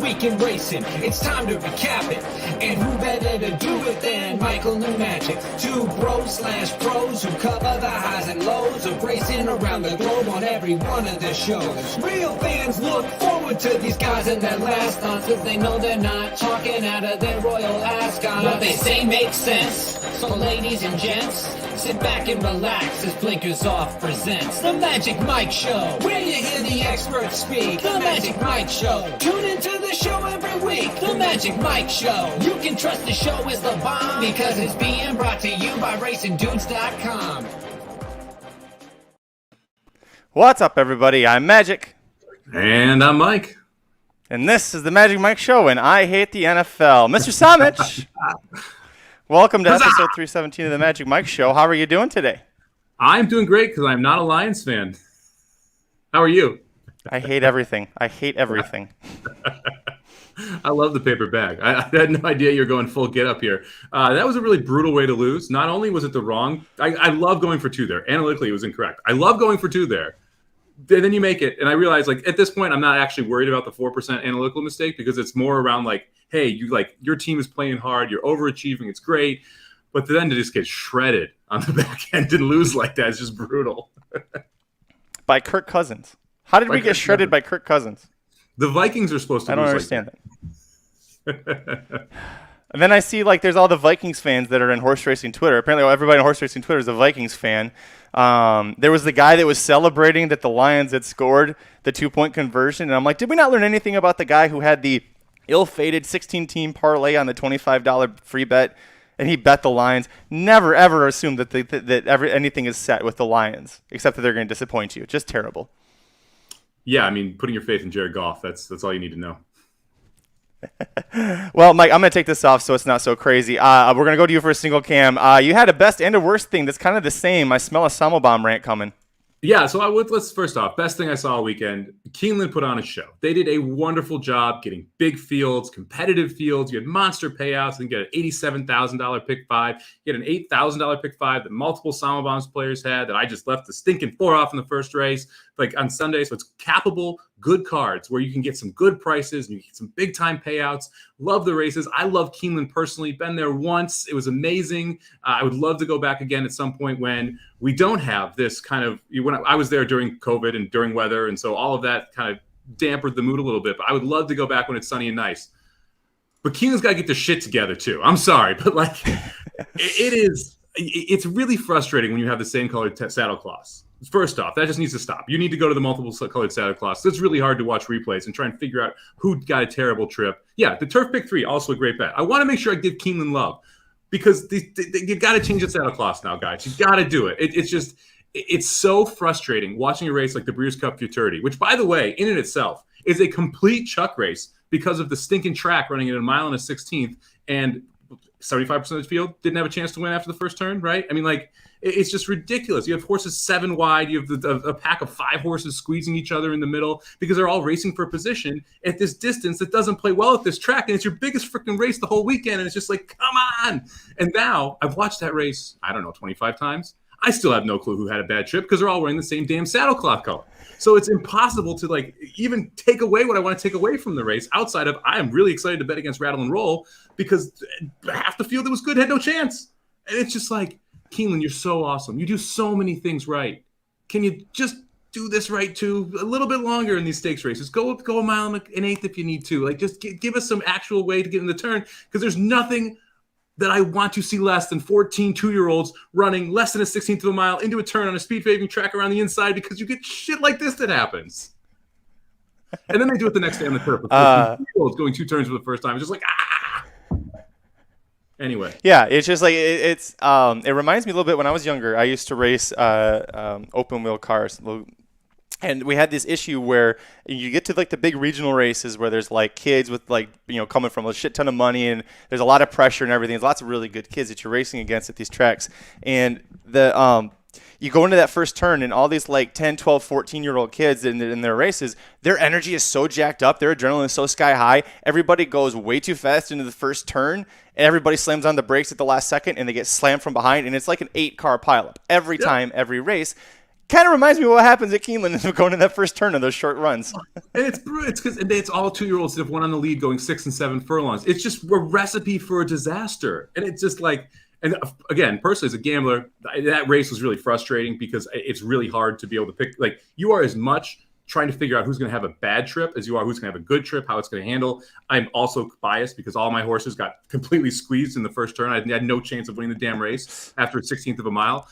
week in racing. It's time to recap it. And who better to do it than Michael and Magic? Two bros/pros who cover the highs and lows of racing around the globe on every one of the shows. Real fans look forward to these guys and their last thoughts, cause they know they're not talking out of their royal ascot. What they say makes sense. So ladies and gents, sit back and relax as Blinkers Off presents The Magic Mike Show, where you hear the experts speak. The Magic Mike Show. Tune into the show every week. The Magic Mike Show. You can trust the show is the bomb because it's being brought to you by RacingDudes.com. What's up, everybody? I'm Magic. And I'm Mike. And this is The Magic Mike Show, and I hate the NFL. Mr. Samich, welcome to episode 317 of The Magic Mike Show. How are you doing today? I'm doing great because I'm not a Lions fan. How are you? I hate everything. I hate everything. I love the paper bag. I had no idea you were going full get up here. That was a really brutal way to lose. Not only was it the wrong, I love going for two there. Analytically, it was incorrect. I love going for two there. Then you make it, and I realize, like, at this point, I'm not actually worried about the 4% analytical mistake because it's more around, like, hey, your team is playing hard, you're overachieving, it's great, but then to just get shredded on the back end and lose like that is just brutal. By Kirk Cousins. How did we get shredded by Kirk Cousins? The Vikings are supposed to lose. I don't understand that. And then I see, like, there's all the Vikings fans that are in horse racing Twitter. Apparently, everybody in horse racing Twitter is a Vikings fan. There was the guy that was celebrating that the Lions had scored the 2-point conversion. And I'm like, did we not learn anything about the guy who had the ill-fated 16-team parlay on the $25 free bet? And he bet the Lions. Never, ever assume that anything is set with the Lions, except that they're going to disappoint you. Just terrible. Yeah, I mean, putting your faith in Jared Goff, that's all you need to know. Well, Mike, I'm going to take this off so it's not so crazy. We're going to go to you for a single cam. You had a best and a worst thing that's kind of the same. I smell a Samobomb rant coming. Yeah, so let's first off, best thing I saw all weekend, Keeneland put on a show. They did a wonderful job getting big fields, competitive fields. You had monster payouts. And you get an $87,000 pick five. You had an $8,000 pick five that multiple Samabombs players had that I just left the stinking 4 off in the first race, like on Sunday. So it's cappable, good cards where you can get some good prices and you get some big time payouts. Love the races. I love Keeneland personally. Been there once. It was amazing. I would love to go back again at some point when we don't have this kind of, when I was there during COVID and during weather. And so all of that kind of dampened the mood a little bit, but I would love to go back when it's sunny and nice. But Keeneland's got to get their shit together too. I'm sorry, but like it's really frustrating when you have the same colored saddle cloths. First off, that just needs to stop. You need to go to the multiple colored saddle cloths. It's really hard to watch replays and try and figure out who got a terrible trip. Yeah, the turf pick 3, also a great bet. I want to make sure I give Keeneland love because you got to change the saddle cloths now, guys. You got to do it. It's so frustrating watching a race like the Breeders' Cup Futurity, which, by the way, in and itself is a complete chuck race because of the stinking track running at a mile and a 16th, and 75% of the field didn't have a chance to win after the first turn, right? I mean, like, it's just ridiculous. You have horses 7 wide. You have a pack of 5 horses squeezing each other in the middle because they're all racing for position at this distance that doesn't play well at this track. And it's your biggest freaking race the whole weekend. And it's just like, come on. And now I've watched that race, I don't know, 25 times. I still have no clue who had a bad trip because they're all wearing the same damn saddle cloth color. So it's impossible to, like, even take away what I want to take away from the race outside of I am really excited to bet against Rattle and Roll because half the field that was good had no chance. And it's just like, Keeneland, you're so awesome. You do so many things right. Can you just do this right too? A little bit longer in these stakes races. Go a mile and an eighth if you need to. Like, just give us some actual way to get in the turn because there's nothing that I want to see less than 14 2-year-olds running less than a 16th of a mile into a turn on a speed favoring track around the inside because you get shit like this that happens. And then they do it the next day on the turf. With 2-year-olds going 2 turns for the first time. It's just like, Anyway. Yeah, it's just like it reminds me a little bit when I was younger. I used to race open wheel cars. And we had this issue where you get to like the big regional races where there's like kids with like, coming from a shit ton of money and there's a lot of pressure and everything. There's lots of really good kids that you're racing against at these tracks. And you go into that first turn and all these like 10, 12, 14-year-old kids in their races, their energy is so jacked up. Their adrenaline is so sky high. Everybody goes way too fast into the first turn and everybody slams on the brakes at the last second and they get slammed from behind. And it's like an 8-car pileup every time, every race. Kind of reminds me of what happens at Keeneland going in that first turn of those short runs. And it's because it's all 2-year-olds that have won on the lead going 6 and 7 furlongs. It's just a recipe for a disaster. And it's just like, and again, personally as a gambler, that race was really frustrating because it's really hard to be able to pick. Like, you are as much trying to figure out who's going to have a bad trip as you are who's going to have a good trip, how it's going to handle. I'm also biased because all my horses got completely squeezed in the first turn. I had no chance of winning the damn race after a 16th of a mile.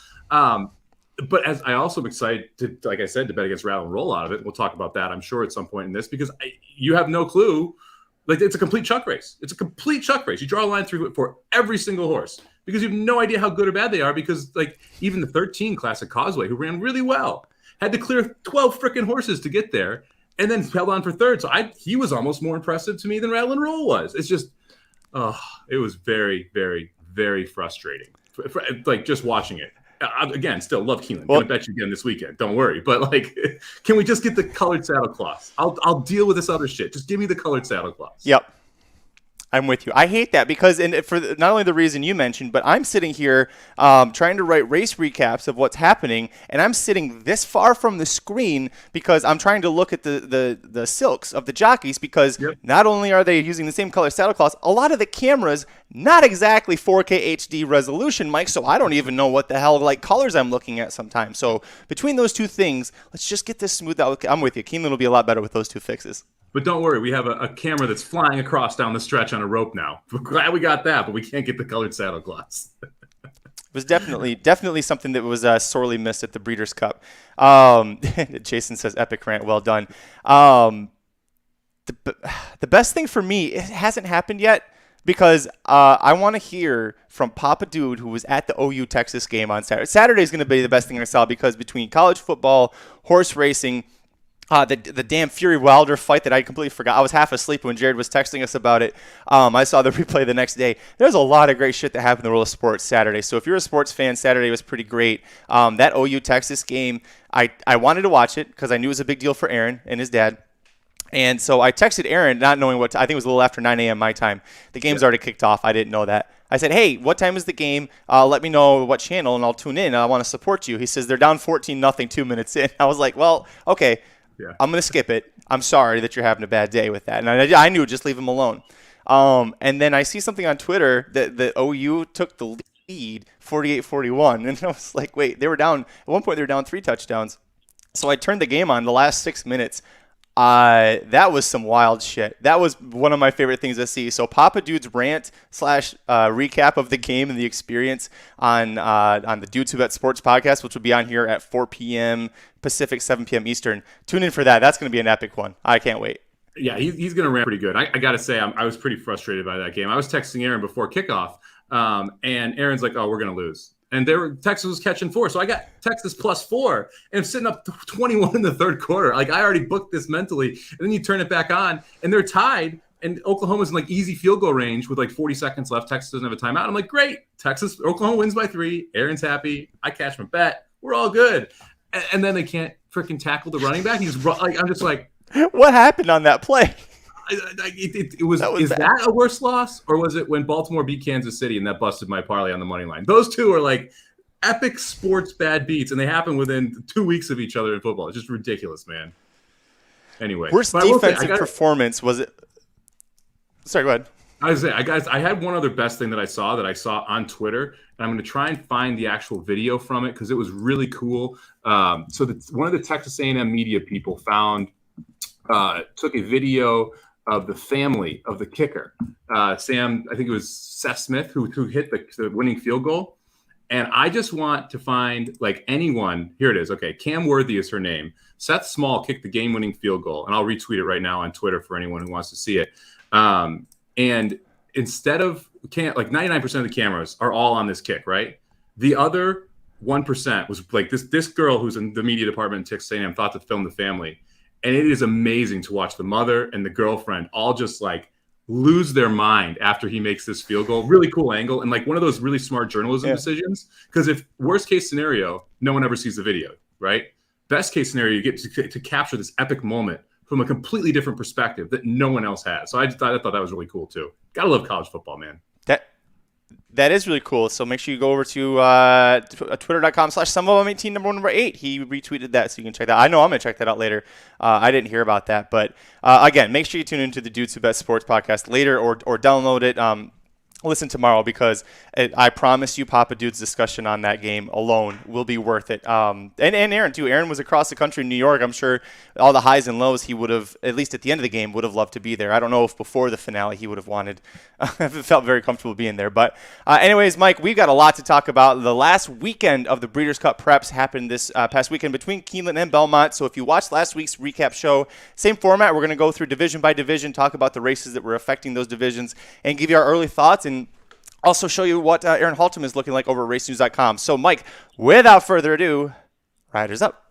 But as I also am excited to, like I said, to bet against Rattle and Roll out of it. We'll talk about that, I'm sure, at some point in this, because you have no clue. Like, it's a complete chuck race. It's a complete chuck race. You draw a line through it for every single horse because you have no idea how good or bad they are. Because, like, even the 13 Classic Causeway, who ran really well, had to clear 12 freaking horses to get there, and then held on for third. So he was almost more impressive to me than Rattle and Roll was. It's just, it was very, very, very frustrating. Like, just watching it. Again, still love Keeneland. Well, Gonna bet you again this weekend. Don't worry. But, like, can we just get the colored saddle cloths? I'll deal with this other shit. Just give me the colored saddle cloths. Yep. I'm with you. I hate that because, and for not only the reason you mentioned, but I'm sitting here trying to write race recaps of what's happening, and I'm sitting this far from the screen because I'm trying to look at the silks of the jockeys because not only are they using the same color saddle cloths, a lot of the cameras not exactly 4K HD resolution, Mike. So I don't even know what the hell like colors I'm looking at sometimes. So between those two things, let's just get this smoothed out. I'm with you. Keeneland will be a lot better with those two fixes. But don't worry, we have a camera that's flying across down the stretch on a rope now. We're glad we got that, but we can't get the colored saddle cloths. It was definitely something that was sorely missed at the Breeders' Cup. Jason says, epic rant, well done. The best thing for me, it hasn't happened yet because I want to hear from Papa Dude, who was at the OU Texas game on Saturday. Saturday is going to be the best thing I saw because between college football, horse racing, the damn Fury Wilder fight that I completely forgot. I was half asleep when Jared was texting us about it. I saw the replay the next day. There's a lot of great shit that happened in the world of sports Saturday. So if you're a sports fan, Saturday was pretty great. That OU Texas game, I wanted to watch it because I knew it was a big deal for Aaron and his dad. And so I texted Aaron, not knowing what I think it was a little after 9 a.m. my time. The game's already kicked off. I didn't know that. I said, hey, what time is the game? Let me know what channel, and I'll tune in. I want to support you. He says, they're down 14-0 2 minutes in. I was like, well, okay. Yeah. I'm going to skip it. I'm sorry that you're having a bad day with that. And I knew, just leave him alone. And then I see something on Twitter that OU took the lead 48-41. And I was like, wait, they were down. At one point, they were down 3 touchdowns. So I turned the game on the last 6 minutes. That was some wild shit. That was one of my favorite things to see. So Papa Dude's rant / recap of the game and the experience on the Dudes Who Bet Sports podcast, which will be on here at 4 p.m. Pacific, 7 p.m. Eastern. Tune in for that. That's going to be an epic one. I can't wait. Yeah, he's going to rant pretty good. I got to say, I was pretty frustrated by that game. I was texting Aaron before kickoff, and Aaron's like, oh, we're going to lose. And Texas was catching 4. So I got Texas +4, and I'm sitting up 21 in the third quarter. Like, I already booked this mentally. And then you turn it back on, and they're tied. And Oklahoma's in like easy field goal range with like 40 seconds left. Texas doesn't have a timeout. I'm like, great. Oklahoma wins by 3. Aaron's happy. I cash my bet. We're all good. And then they can't freaking tackle the running back. I'm just like, what happened on that play? Is that a worse loss, or was it when Baltimore beat Kansas City and that busted my parlay on the money line? Those two are like epic sports bad beats, and they happen within 2 weeks of each other in football. It's just ridiculous, man. Anyway, worst defensive performance was it? Sorry, go ahead. I had one other best thing that I saw on Twitter, and I'm going to try and find the actual video from it because it was really cool. So one of the Texas A&M media people took a video of the family of the kicker, Sam. I think it was Seth Smith who hit the winning field goal. And I just want to find like anyone. Here it is. Okay, Cam Worthy is her name. Seth Small kicked the game-winning field goal, and I'll retweet it right now on Twitter for anyone who wants to see it. And instead of like 99% of the cameras are all on this kick, right? The other 1% was like this girl who's in the media department in Texas A&M thought to film the family. And it is amazing to watch the mother and the girlfriend all just like lose their mind after he makes this field goal. Really cool angle. And like one of those really smart journalism decisions. Because if worst case scenario, no one ever sees the video, right? Best case scenario, you get to capture this epic moment from a completely different perspective that no one else has. So I thought that was really cool too. Gotta love college football, man. That is really cool. So make sure you go over to twitter.com/SumOfThem18 number 8. He retweeted that, so you can check that. I know I'm going to check that out later. I didn't hear about that. But again, make sure you tune into the Dudes Who Bet Sports podcast later or download it. Listen tomorrow because I promise you Papa Dude's discussion on that game alone will be worth it. And Aaron, too. Aaron was across the country in New York. I'm sure all the highs and lows he would have, at least at the end of the game, would have loved to be there. I don't know if before the finale he would have wanted. Felt very comfortable being there. But anyways, Mike, we've got a lot to talk about. The last weekend of the Breeders' Cup preps happened this past weekend between Keeneland and Belmont. So if you watched last week's recap show, same format. We're going to go through division by division, talk about the races that were affecting those divisions, and give you our early thoughts and also show you what Aaron Haltom is looking like over at racenews.com. So, Mike, without further ado, riders up.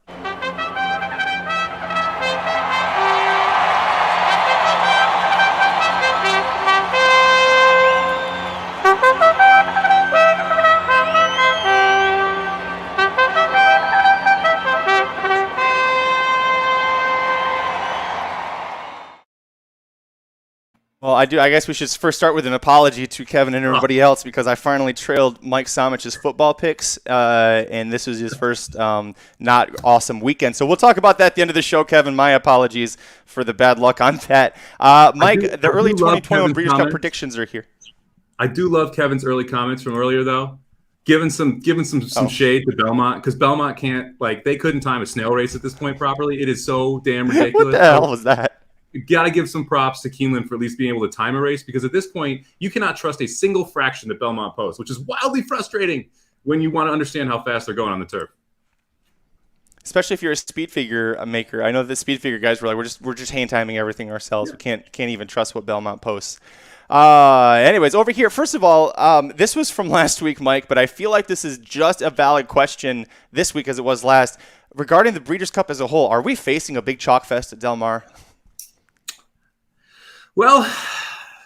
Well, I guess we should first start with an apology to Kevin and everybody else because I finally trailed Mike Samich's football picks, and this was his first not awesome weekend. So we'll talk about that at the end of the show, Kevin. My apologies for the bad luck on that. Mike, the early 2021 Breeders' Cup predictions are here. I do love Kevin's early comments from earlier, though. Giving some shade to Belmont because Belmont they couldn't time a snail race at this point properly. It is so damn ridiculous. What the hell was that? You got to give some props to Keeneland for at least being able to time a race because at this point, you cannot trust a single fraction that Belmont posts, which is wildly frustrating when you want to understand how fast they're going on the turf. Especially if you're a speed figure maker. I know the speed figure guys were like, we're just hand timing everything ourselves. Yeah. We can't even trust what Belmont posts. Anyways, over here, first of all, this was from last week, Mike, but I feel like this is just a valid question this week as it was last. Regarding the Breeders' Cup as a whole, are we facing a big chalk fest at Del Mar? Well,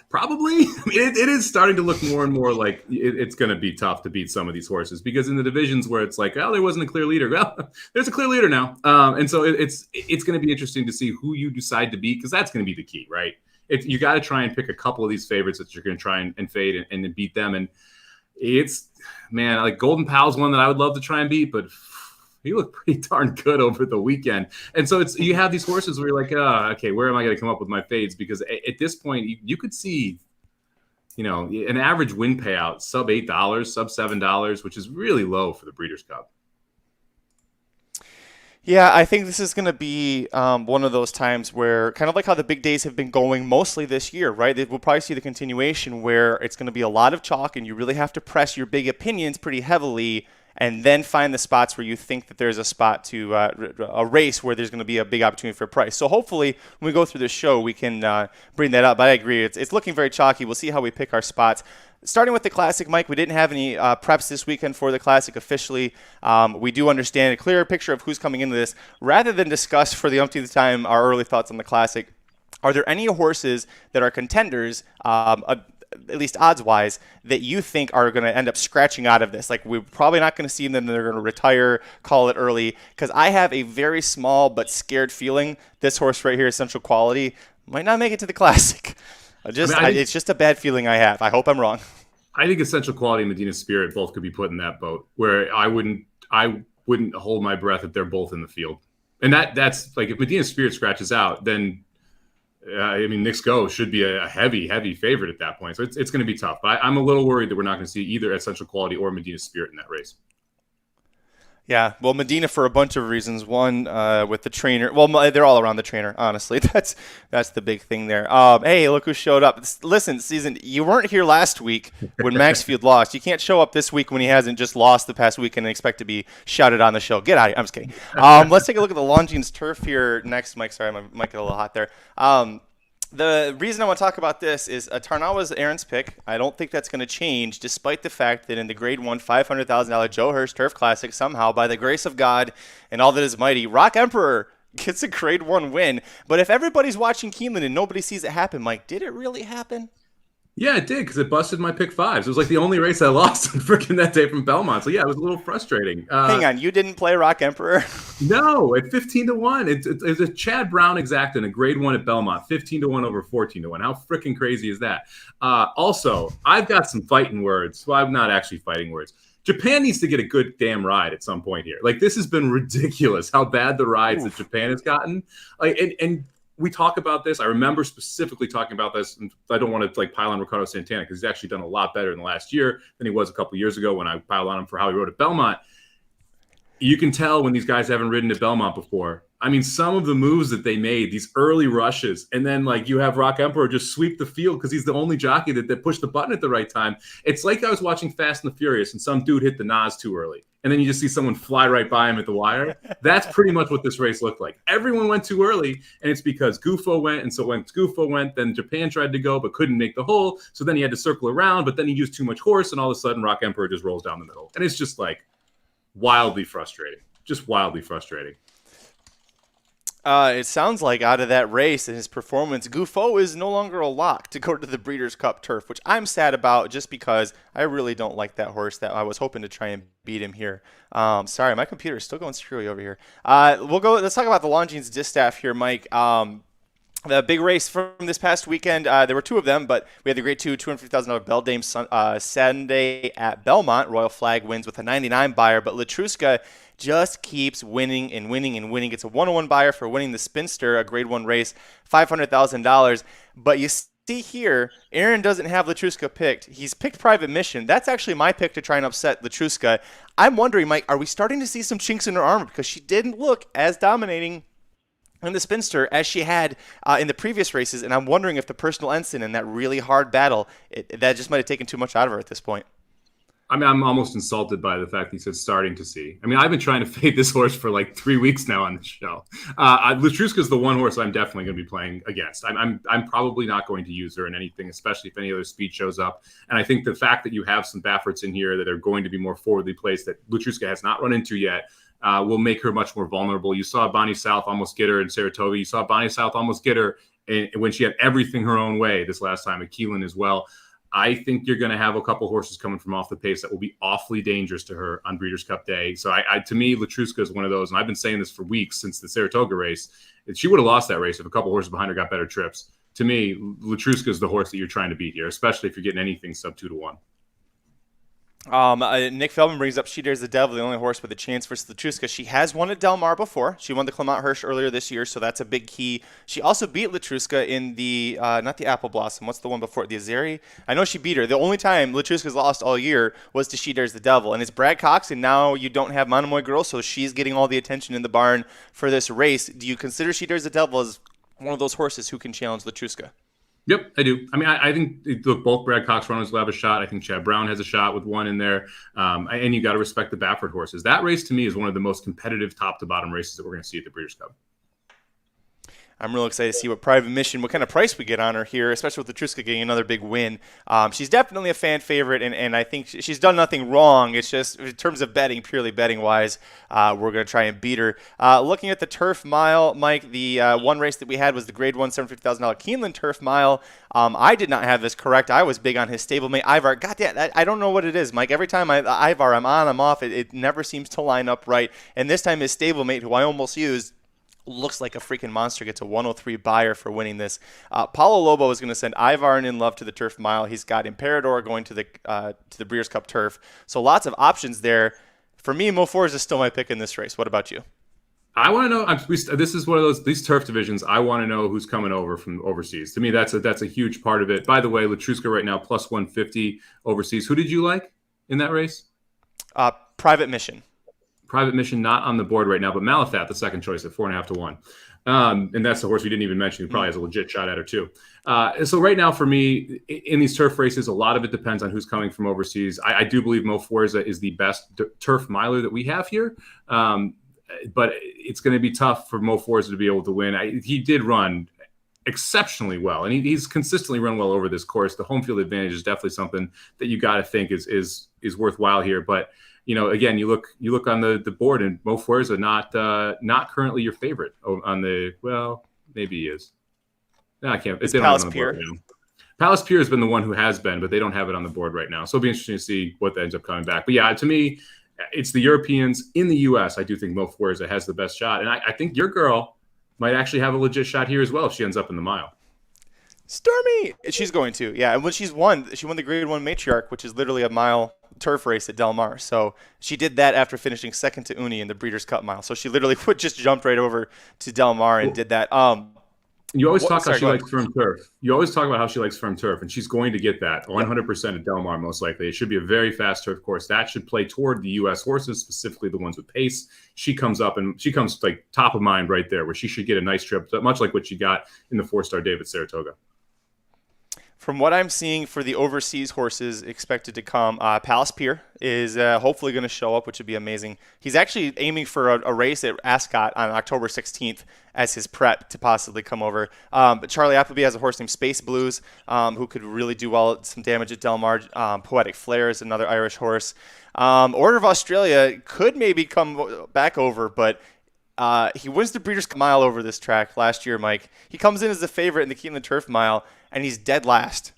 probably. I mean, it is starting to look more and more like it's going to be tough to beat some of these horses because in the divisions where it's like, oh, there wasn't a clear leader. Well, there's a clear leader now. And so it's going to be interesting to see who you decide to beat because that's going to be the key, right? You got to try and pick a couple of these favorites that you're going to try and fade and beat them. And it's, man, like Golden Pal's one that I would love to try and beat, but he looked pretty darn good over the weekend. And so you have these horses where you're like, oh, okay, where am I going to come up with my fades? Because at this point, you could see, an average win payout, sub $8, sub $7, which is really low for the Breeders' Cup. Yeah, I think this is going to be one of those times where, kind of like how the big days have been going mostly this year, right? We'll probably see the continuation where it's going to be a lot of chalk and you really have to press your big opinions pretty heavily and then find the spots where you think that there's a spot to a race where there's going to be a big opportunity for a price. So hopefully when we go through this show, we can bring that up. But I agree, it's looking very chalky. We'll see how we pick our spots. Starting with the Classic, Mike, we didn't have any preps this weekend for the Classic officially. We do understand a clearer picture of who's coming into this. Rather than discuss for the umpteenth time our early thoughts on the Classic, are there any horses that are contenders, at least odds-wise, that you think are going to end up scratching out of this? Like, we're probably not going to see them, then they're going to retire, call it early. Because I have a very small but scared feeling this horse right here, Essential Quality, might not make it to the Classic. It's just a bad feeling I have. I hope I'm wrong. I think Essential Quality and Medina Spirit both could be put in that boat where I wouldn't hold my breath if they're both in the field. And that's like, if Medina Spirit scratches out, then Nick's Go should be a heavy, heavy favorite at that point. So it's going to be tough. But I'm a little worried that we're not going to see either Essential Quality or Medina Spirit in that race. Yeah, well, Medina for a bunch of reasons. One, with the trainer. Well, they're all around the trainer, honestly. That's the big thing there. Hey, look who showed up. Listen, Season, you weren't here last week when Maxfield lost. You can't show up this week when he hasn't just lost the past week and expect to be shouted on the show. Get out of here. I'm just kidding. Let's take a look at the Longines Turf here next, Mike. Sorry, my mic got a little hot there. The reason I want to talk about this is Tarnawa was Aaron's pick. I don't think that's going to change, despite the fact that in the Grade 1 $500,000 Joe Hurst Turf Classic, somehow, by the grace of God and all that is mighty, Rock Emperor gets a Grade 1 win. But if everybody's watching Keeneland and nobody sees it happen, Mike, did it really happen? Yeah, it did because it busted my pick fives. It was like the only race I lost on freaking that day from Belmont. So yeah, it was a little frustrating. Hang on, you didn't play Rock Emperor? No, at 15-1. It's a Chad Brown exact in a grade 1 at Belmont, 15-1 over 14-1. How freaking crazy is that? Also, I've got some fighting words. Well, I'm not actually fighting words. Japan needs to get a good damn ride at some point here. Like, this has been ridiculous how bad the rides that Japan has gotten. Like, and we talk about this. I remember specifically talking about this, and I don't want to like pile on Ricardo Santana because he's actually done a lot better in the last year than he was a couple years ago when I piled on him for how he rode at Belmont. You can tell when these guys haven't ridden at Belmont before. I mean, some of the moves that they made, these early rushes, and then like you have Rock Emperor just sweep the field because he's the only jockey that pushed the button at the right time. It's like I was watching Fast and the Furious and some dude hit the NOS too early. And then you just see someone fly right by him at the wire. That's pretty much what this race looked like. Everyone went too early, and it's because Gufo went, and so when Gufo went, then Japan tried to go but couldn't make the hole, so then he had to circle around, but then he used too much horse, and all of a sudden Rock Emperor just rolls down the middle. And it's just like wildly frustrating. Just wildly frustrating. It sounds like out of that race and his performance, Gufo is no longer a lock to go to the Breeders' Cup Turf, which I'm sad about just because I really don't like that horse. That I was hoping to try and beat him here. Sorry, my computer is still going screwy over here. Let's talk about the Longines distaff here, Mike. The big race from this past weekend, there were two of them, but we had the Grade 2 $250,000 Beldame Sunday at Belmont. Royal Flag wins with a 99 buyer, but Latruska just keeps winning and winning and winning. It's a 101 buyer for winning the Spinster, a Grade 1 race, $500,000. But you see here, Aaron doesn't have Latruska picked. He's picked Private Mission. That's actually my pick to try and upset Latruska. I'm wondering, Mike, are we starting to see some chinks in her armor? Because she didn't look as dominating in the Spinster as she had in the previous races, and I'm wondering if the Personal Ensign in that really hard battle, that just might have taken too much out of her at this point. I mean, I'm almost insulted by the fact that he said starting to see. I mean, I've been trying to fade this horse for like 3 weeks now on the show. Latruska is the one horse I'm definitely going to be playing against. I'm probably not going to use her in anything, especially if any other speed shows up. And I think the fact that you have some Bafferts in here that are going to be more forwardly placed that Latruska has not run into yet will make her much more vulnerable. You saw Bonnie South almost get her in Saratoga. You saw Bonnie South almost get her when she had everything her own way this last time at Keeneland as well. I think you're going to have a couple horses coming from off the pace that will be awfully dangerous to her on Breeders' Cup Day. So to me, Latruska is one of those, and I've been saying this for weeks since the Saratoga race. She would have lost that race if a couple horses behind her got better trips. To me, Latruska is the horse that you're trying to beat here, especially if you're getting anything sub 2-1. Nick Feldman brings up She Dares the Devil, the only horse with a chance versus Latruska. She has won at Del Mar before. She won the Clement Hirsch earlier this year, so that's a big key. She also beat Latruska in the, not the Apple Blossom, what's the one before it, the Azeri? I know she beat her. The only time Latruska's lost all year was to She Dares the Devil, and it's Brad Cox, and now you don't have Monomoy Girl, so she's getting all the attention in the barn for this race. Do you consider She Dares the Devil as one of those horses who can challenge Latruska? Yep, I do. I mean, I think look, both Brad Cox runners will have a shot. I think Chad Brown has a shot with one in there. And you got to respect the Baffert horses. That race to me is one of the most competitive top to bottom races that we're going to see at the Breeders' Cup. I'm real excited to see what Private Mission, what kind of price we get on her here, especially with Latruska getting another big win. She's definitely a fan favorite, and I think she's done nothing wrong. It's just in terms of betting, purely betting-wise, we're going to try and beat her. Looking at the Turf Mile, Mike, the one race that we had was the Grade 1 $750,000 Keeneland Turf Mile. I did not have this correct. I was big on his stablemate, Ivar. God damn, I don't know what it is, Mike. Every time Ivar, I'm on, I'm off. It never seems to line up right. And this time his stablemate, who I almost used, looks like a freaking monster, gets a 103 buyer for winning this. Paulo Lobo is going to send Ivar and In Love to the Turf Mile. He's got Imperador going to the Breeders' Cup Turf. So lots of options there. For me, Mo Forza is still my pick in this race. What about you? I want to know. This is one of these turf divisions. I want to know who's coming over from overseas. To me, that's a huge part of it. By the way, Latruska right now plus 150 overseas. Who did you like in that race? Private Mission. Private Mission not on the board right now, but Malafat, the second choice at 4.5-1. And that's the horse we didn't even mention. He probably has a legit shot at her too. So right now for me, in these turf races, a lot of it depends on who's coming from overseas. I do believe Mo Forza is the best turf miler that we have here. But it's going to be tough for Mo Forza to be able to win. He did run exceptionally well, and he's consistently run well over this course. The home field advantage is definitely something that you got to think is worthwhile here. But you know, again, you look on the board, and Mo Forza not currently your favorite on the. Well, maybe he is. No, I can't. It's Palace Pier. Palace Pier has been the one who has been, but they don't have it on the board right now. So it'll be interesting to see what ends up coming back. But yeah, to me, it's the Europeans in the U.S. I do think Mo Fuerza has the best shot. And I think your girl might actually have a legit shot here as well if she ends up in the mile. Stormy, she's going to, yeah. And when she won the Grade 1 Matriarch, which is literally a mile turf race at Del Mar. So she did that after finishing second to Uni in the Breeders' Cup Mile. So she literally just jumped right over to Del Mar and did that. You always talk how she likes firm turf. You always talk about how she likes firm turf, and she's going to get that 100% at Del Mar most likely. It should be a very fast turf course. That should play toward the U.S. horses, specifically the ones with pace. She comes up, and she comes like top of mind right there, where she should get a nice trip, much like what she got in the 4-star David Saratoga. From what I'm seeing for the overseas horses expected to come, Palace Pier is hopefully going to show up, which would be amazing. He's actually aiming for a race at Ascot on October 16th as his prep to possibly come over. But Charlie Appleby has a horse named Space Blues, who could really do well, some damage at Del Mar. Poetic Flare is another Irish horse. Order of Australia could maybe come back over, but he wins the Breeders' Mile over this track last year, Mike. He comes in as the favorite in the Keeneland Turf Mile, and he's dead last.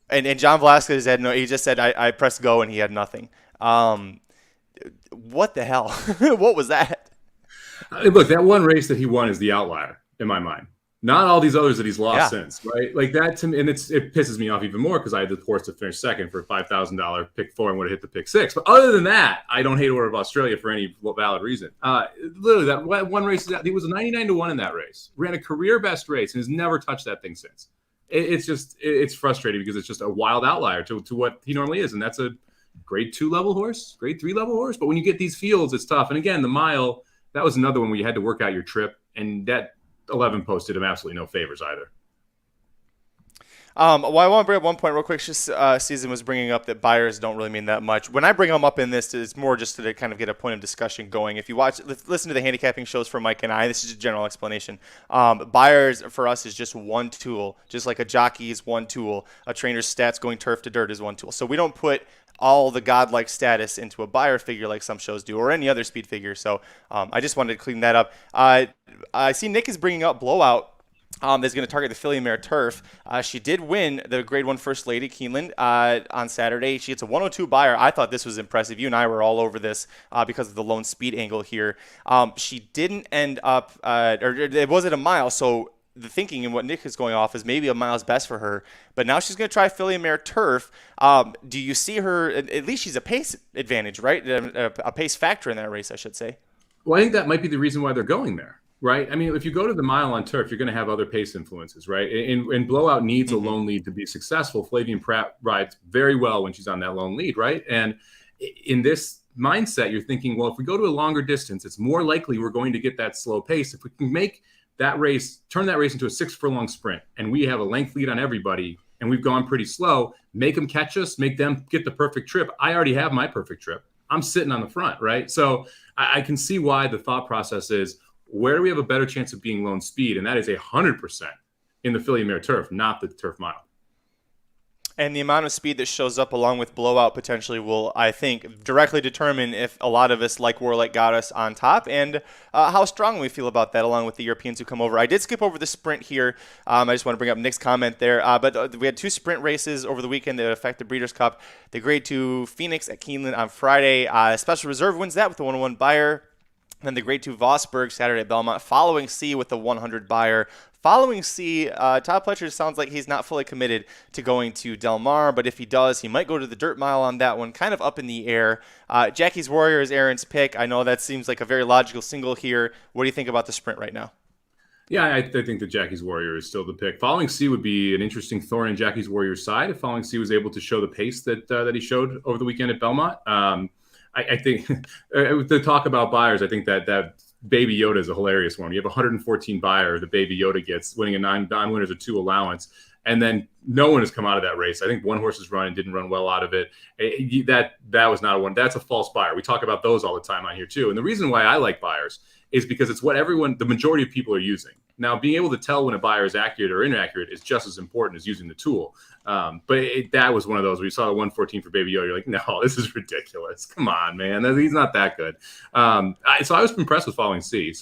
And John Velasquez had no. He just said, I pressed go, and he had nothing. What the hell? What was that? Look, that one race that he won is the outlier in my mind. Not all these others that he's lost since, right? Like that to me, and it pisses me off even more because I had the horse to finish second for a $5,000 pick 4 and would have hit the pick 6. But other than that, I don't hate Order of Australia for any valid reason. Literally, that one race, he was a 99-1 in that race. Ran a career best race and has never touched that thing since. It's frustrating because it's just a wild outlier to what he normally is, and that's a grade 2 level horse, grade 3 level horse. But when you get these fields, it's tough. And again, the mile, that was another one where you had to work out your trip, and that 11 post did him absolutely no favors either. Well, I want to bring up one point real quick. Just Season was bringing up that buyers don't really mean that much. When I bring them up in this, it's more just to kind of get a point of discussion going. If you listen to the handicapping shows from Mike and I, this is a general explanation. Buyers for us is just one tool, just like a jockey is one tool. A trainer's stats going turf to dirt is one tool. So we don't put all the godlike status into a buyer figure like some shows do, or any other speed figure. So I just wanted to clean that up. I see Nick is bringing up Blowout. That's going to target the filly mare turf. She did win the Grade 1 First Lady Keeneland on Saturday. She gets a 102 buyer. I thought this was impressive. You and I were all over this because of the lone speed angle here. She didn't end up, or it wasn't a mile, so the thinking and what Nick is going off is maybe a mile's best for her. But now she's going to try filly mare turf. Do you see her, at least she's a pace advantage, right? A pace factor in that race, I should say. Well, I think that might be the reason why they're going there. Right. I mean, if you go to the mile on turf, you're going to have other pace influences, right? And Blowout needs a lone lead to be successful. Flavian Pratt rides very well when she's on that lone lead, right? And in this mindset, you're thinking, well, if we go to a longer distance, it's more likely we're going to get that slow pace. If we can make that race, turn that race into a 6-furlong sprint, and we have a length lead on everybody, and we've gone pretty slow, make them catch us, make them get the perfect trip. I already have my perfect trip. I'm sitting on the front, right? So I can see why the thought process is, where do we have a better chance of being lone speed? And that is 100% in the filly mare turf, not the turf mile. And the amount of speed that shows up along with Blowout potentially will, I think, directly determine if a lot of us like Warlike got us on top and how strong we feel about that along with the Europeans who come over. I did skip over the sprint here. I just want to bring up Nick's comment there. But we had 2 sprint races over the weekend that affect the Breeders' Cup. The Grade 2 Phoenix at Keeneland on Friday. Special Reserve wins that with a 101 buyer. Then the Grade 2 Vosburg Saturday at Belmont. Following C with the 100 buyer. Following C, Todd Pletcher sounds like he's not fully committed to going to Del Mar, but if he does, he might go to the dirt mile on that one, kind of up in the air. Jackie's Warrior is Aaron's pick. I know that seems like a very logical single here. What do you think about the sprint right now? Yeah, I think that Jackie's Warrior is still the pick. Following C would be an interesting thorn in Jackie's Warrior's side if Following C was able to show the pace that he showed over the weekend at Belmont. I think to talk about buyers, I think that Baby Yoda is a hilarious one. You have 114 buyer the Baby Yoda gets, winning a 9 winners of 2 allowance, and then no one has come out of that race. I think one horse is running, didn't run well out of it. That was not a one. That's a false buyer. We talk about those all the time on here too. And the reason why I like buyers is because it's what the majority of people are using. Now, being able to tell when a buyer is accurate or inaccurate is just as important as using the tool. But that was one of those where you saw the 114 for Baby Yoda. You're like, no, this is ridiculous. Come on, man. He's not that good. So I was impressed with Following C.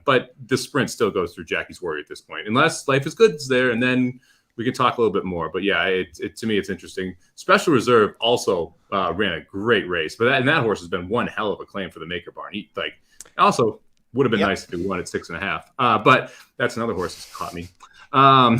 But the sprint still goes through Jackie's Warrior at this point, unless Life is Good is there, and then We can talk a little bit more, but yeah, it to me it's interesting. Special Reserve also ran a great race, but that horse has been one hell of a claim for the Maker Barn. He also would have been nice if he won at 6.5, but that's another horse that's caught me. A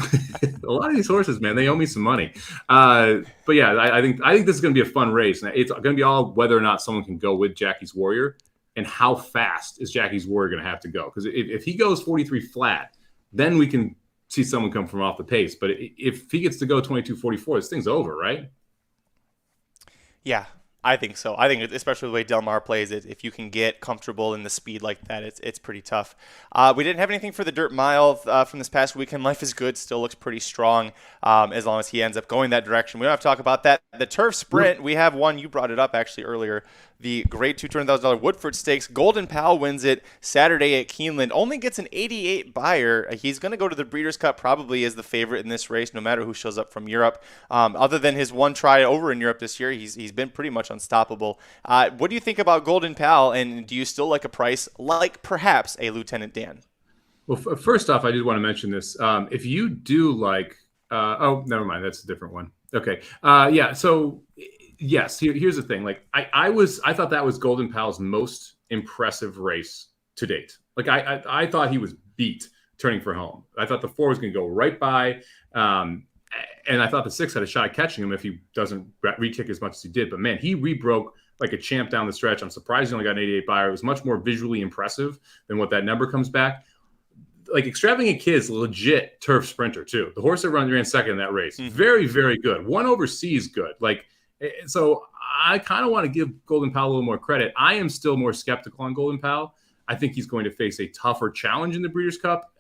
lot of these horses, man, they owe me some money. But yeah, I think this is going to be a fun race, and it's going to be all whether or not someone can go with Jackie's Warrior, and how fast is Jackie's Warrior going to have to go? Because if he goes 43 flat, then we can see someone come from off the pace. But if he gets to go 22:44, this thing's over, right? Yeah, I think so. I think especially the way Del Mar plays it, if you can get comfortable in the speed like that, it's pretty tough. We didn't have anything for the Dirt Mile from this past weekend. Life is Good still looks pretty strong as long as he ends up going that direction. We don't have to talk about that. The Turf Sprint, we have one. You brought it up actually earlier. The Grade 2 $200,000 Woodford Stakes. Golden Pal wins it Saturday at Keeneland. Only gets an 88 buyer. He's going to go to the Breeders' Cup probably as the favorite in this race, no matter who shows up from Europe. Other than his one try over in Europe this year, he's been pretty much unstoppable. What do you think about Golden Pal, and do you still like a price like perhaps a Lieutenant Dan? Well, first off, I did want to mention this. If you do like, never mind, that's a different one. Okay, yeah. So yes, here's the thing. Like I thought that was Golden Pal's most impressive race to date. Like I thought he was beat turning for home. I thought the 4 was going to go right by. And I thought the 6 had a shot at catching him if he doesn't re-kick as much as he did. But, man, he rebroke like a champ down the stretch. I'm surprised he only got an 88 buyer. It was much more visually impressive than what that number comes back. Like, Extravagant Kid's legit turf sprinter, too. The horse that ran second in that race. Mm-hmm. Very, very good. One overseas good. Like, so I kind of want to give Golden Pal a little more credit. I am still more skeptical on Golden Pal. I think he's going to face a tougher challenge in the Breeders' Cup.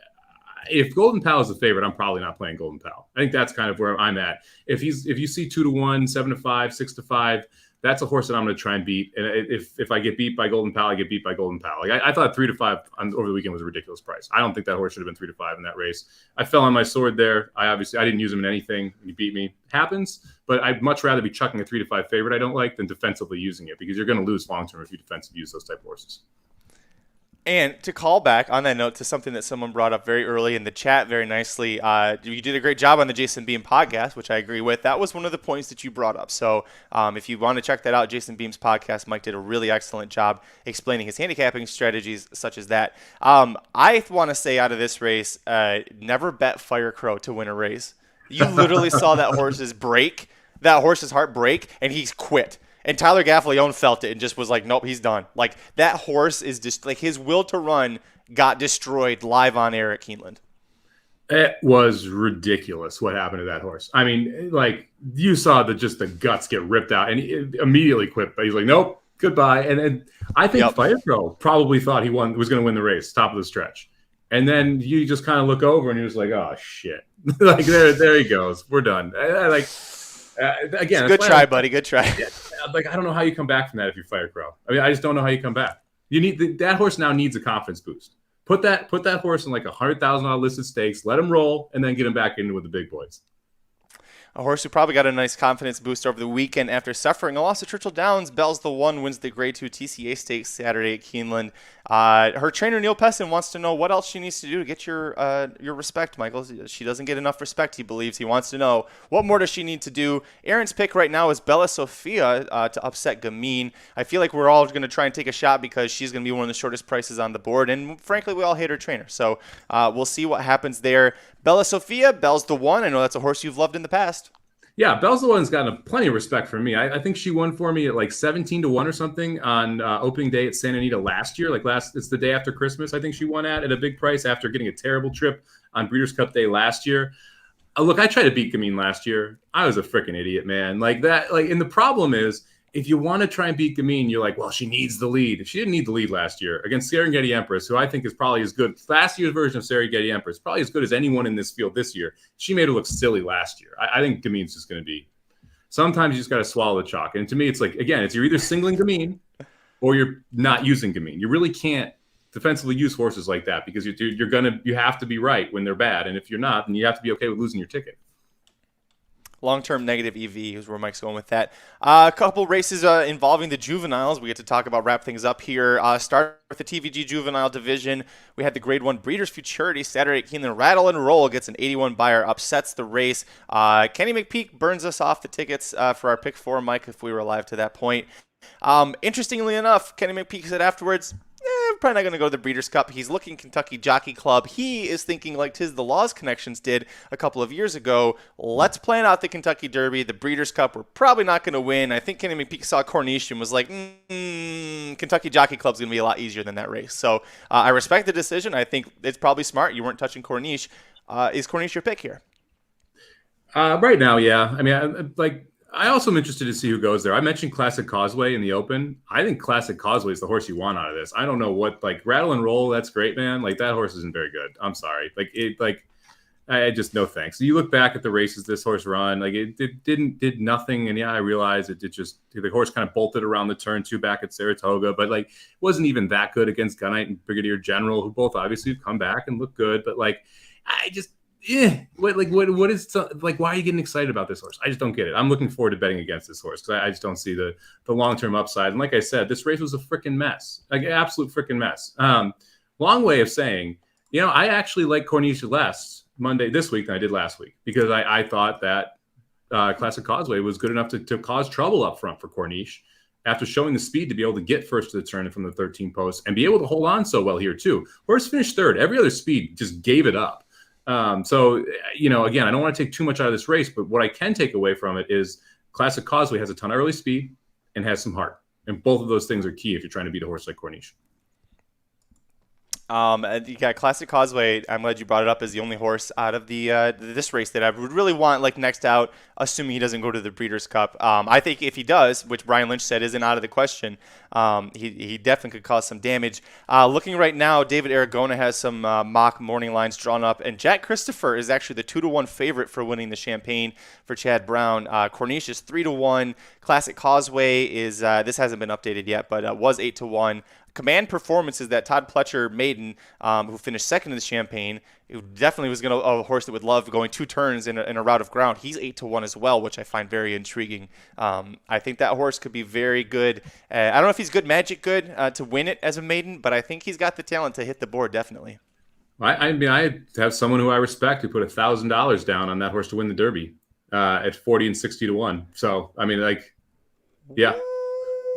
If Golden Pal is the favorite, I'm probably not playing Golden Pal. I think that's kind of where I'm at. If you see 2-1, 7-5, 6-5, that's a horse that I'm going to try and beat. And if I get beat by Golden Pal, I get beat by Golden Pal. Like I thought 3-5 over the weekend was a ridiculous price. I don't think that horse should have been 3-5 in that race. I fell on my sword there. I didn't use him in anything. He beat me. Happens. But I'd much rather be chucking a 3-5 favorite I don't like than defensively using it, because you're going to lose long term if you defensively use those type of horses. And to call back on that note to something that someone brought up very early in the chat very nicely, you did a great job on the Jason Beam podcast, which I agree with. That was one of the points that you brought up. So if you want to check that out, Jason Beam's podcast, Mike did a really excellent job explaining his handicapping strategies such as that. I want to say out of this race, never bet Fire Crow to win a race. You literally saw that horse's heart break, and he's quit. And Tyler Gaffalione felt it and just was like, nope, he's done. Like, that horse is just like, his will to run got destroyed live on air at Keeneland. It was ridiculous what happened to that horse. I mean, like, you saw the guts get ripped out, and he immediately quit. But he's like, nope, goodbye. And I think Fire Crow probably thought he was going to win the race, top of the stretch. And then you just kind of look over and you're just like, oh shit, like there he goes, we're done. Again, good try, buddy. Good try. Like, I don't know how you come back from that if you Fire Crow. I mean, I just don't know how you come back. You need that horse now needs a confidence boost. Put that horse in like $100,000 listed stakes. Let him roll, and then get him back in with the big boys. A horse who probably got a nice confidence boost over the weekend after suffering a loss at Churchill Downs. Bell's the One wins the Grade 2 TCA Stakes Saturday at Keeneland. Her trainer, Neil Pessin, wants to know what else she needs to do to get your respect, Michael. She doesn't get enough respect, he believes. He wants to know, what more does she need to do? Aaron's pick right now is Bella Sophia to upset Gamine. I feel like we're all going to try and take a shot because she's going to be one of the shortest prices on the board. And frankly, we all hate her trainer. So we'll see what happens there. Bella Sophia, Bell's the One. I know that's a horse you've loved in the past. Yeah, Bell's the One's gotten plenty of respect from me. I think she won for me at like 17-1 or something on opening day at Santa Anita last year. It's the day after Christmas. I think she won at a big price after getting a terrible trip on Breeders' Cup Day last year. Look, I tried to beat Gamine last year. I was a freaking idiot, man. Like that. Like, and the problem is, if you want to try and beat Gamine, you're like, well, she needs the lead. She didn't need the lead last year against Serengeti Empress, who I think is probably as good. Last year's version of Serengeti Empress, probably as good as anyone in this field this year. She made her look silly last year. I think Gamine's just going to be. Sometimes you just got to swallow the chalk. And to me, it's like, again, it's you're either singling Gamine or you're not using Gamine. You really can't defensively use horses like that because you have to be right when they're bad. And if you're not, then you have to be okay with losing your ticket. Long-term negative EV is where Mike's going with that. A couple races involving the juveniles. We get to talk about, wrap things up here. Start with the TVG Juvenile Division. We had the Grade 1 Breeders' Futurity Saturday at Keeneland. Rattle and Roll gets an 81 buyer, upsets the race. Kenny McPeak burns us off the tickets for our pick 4, Mike, if we were alive to that point. Interestingly enough, Kenny McPeak said afterwards, probably not going to go to the Breeders' Cup. He's looking Kentucky Jockey Club. He is thinking like Tiz the Laws Connections did a couple of years ago. Let's plan out the Kentucky Derby. The Breeders' Cup, we're probably not going to win. I think Kenny McPeak saw Corniche and was like, Kentucky Jockey Club's going to be a lot easier than that race. So I respect the decision. I think it's probably smart. You weren't touching Corniche. Is Corniche your pick here? Right now, yeah. I mean, I also am interested to see who goes there. I mentioned Classic Causeway in the Open. I think Classic Causeway is the horse you want out of this. I don't know what, Rattle and Roll, that's great, man. That horse isn't very good. I'm sorry. I just, no thanks. You look back at the races this horse run, it did nothing. And yeah, I realize the horse kind of bolted around the turn 2 back at Saratoga, but wasn't even that good against Gunite and Brigadier General, who both obviously have come back and look good. But I just, what is why are you getting excited about this horse? I just don't get it. I'm looking forward to betting against this horse because I just don't see the long-term upside. And like I said, this race was a freaking mess, an absolute freaking mess. Long way of saying, I actually like Corniche less this week than I did last week because I thought that Classic Causeway was good enough to cause trouble up front for Corniche after showing the speed to be able to get first to the turn from the 13 post and be able to hold on so well here too. Horse finished third. Every other speed just gave it up. So, again, I don't want to take too much out of this race, but what I can take away from it is Classic Causeway has a ton of early speed and has some heart. And both of those things are key if you're trying to beat a horse like Corniche. You got Classic Causeway. I'm glad you brought it up as the only horse out of this race that I would really want next out, assuming he doesn't go to the Breeders' Cup. I think if he does, which Brian Lynch said isn't out of the question, he definitely could cause some damage. Looking right now, David Aragona has some mock morning lines drawn up, and Jack Christopher is actually the 2-1 favorite for winning the Champagne for Chad Brown. Corniche is 3-1. Classic Causeway is this hasn't been updated yet, but was 8-1. Command Performance is that Todd Pletcher maiden who finished second in the Champagne, who definitely was a horse that would love going 2 turns in a route of ground. He's 8-1 as well, which I find very intriguing. I think that horse could be very good. I don't know if he's good magic good to win it as a maiden, but I think he's got the talent to hit the board definitely. I mean, I have someone who I respect who put $1,000 down on that horse to win the Derby at 40 and 60-1. So I mean, yeah.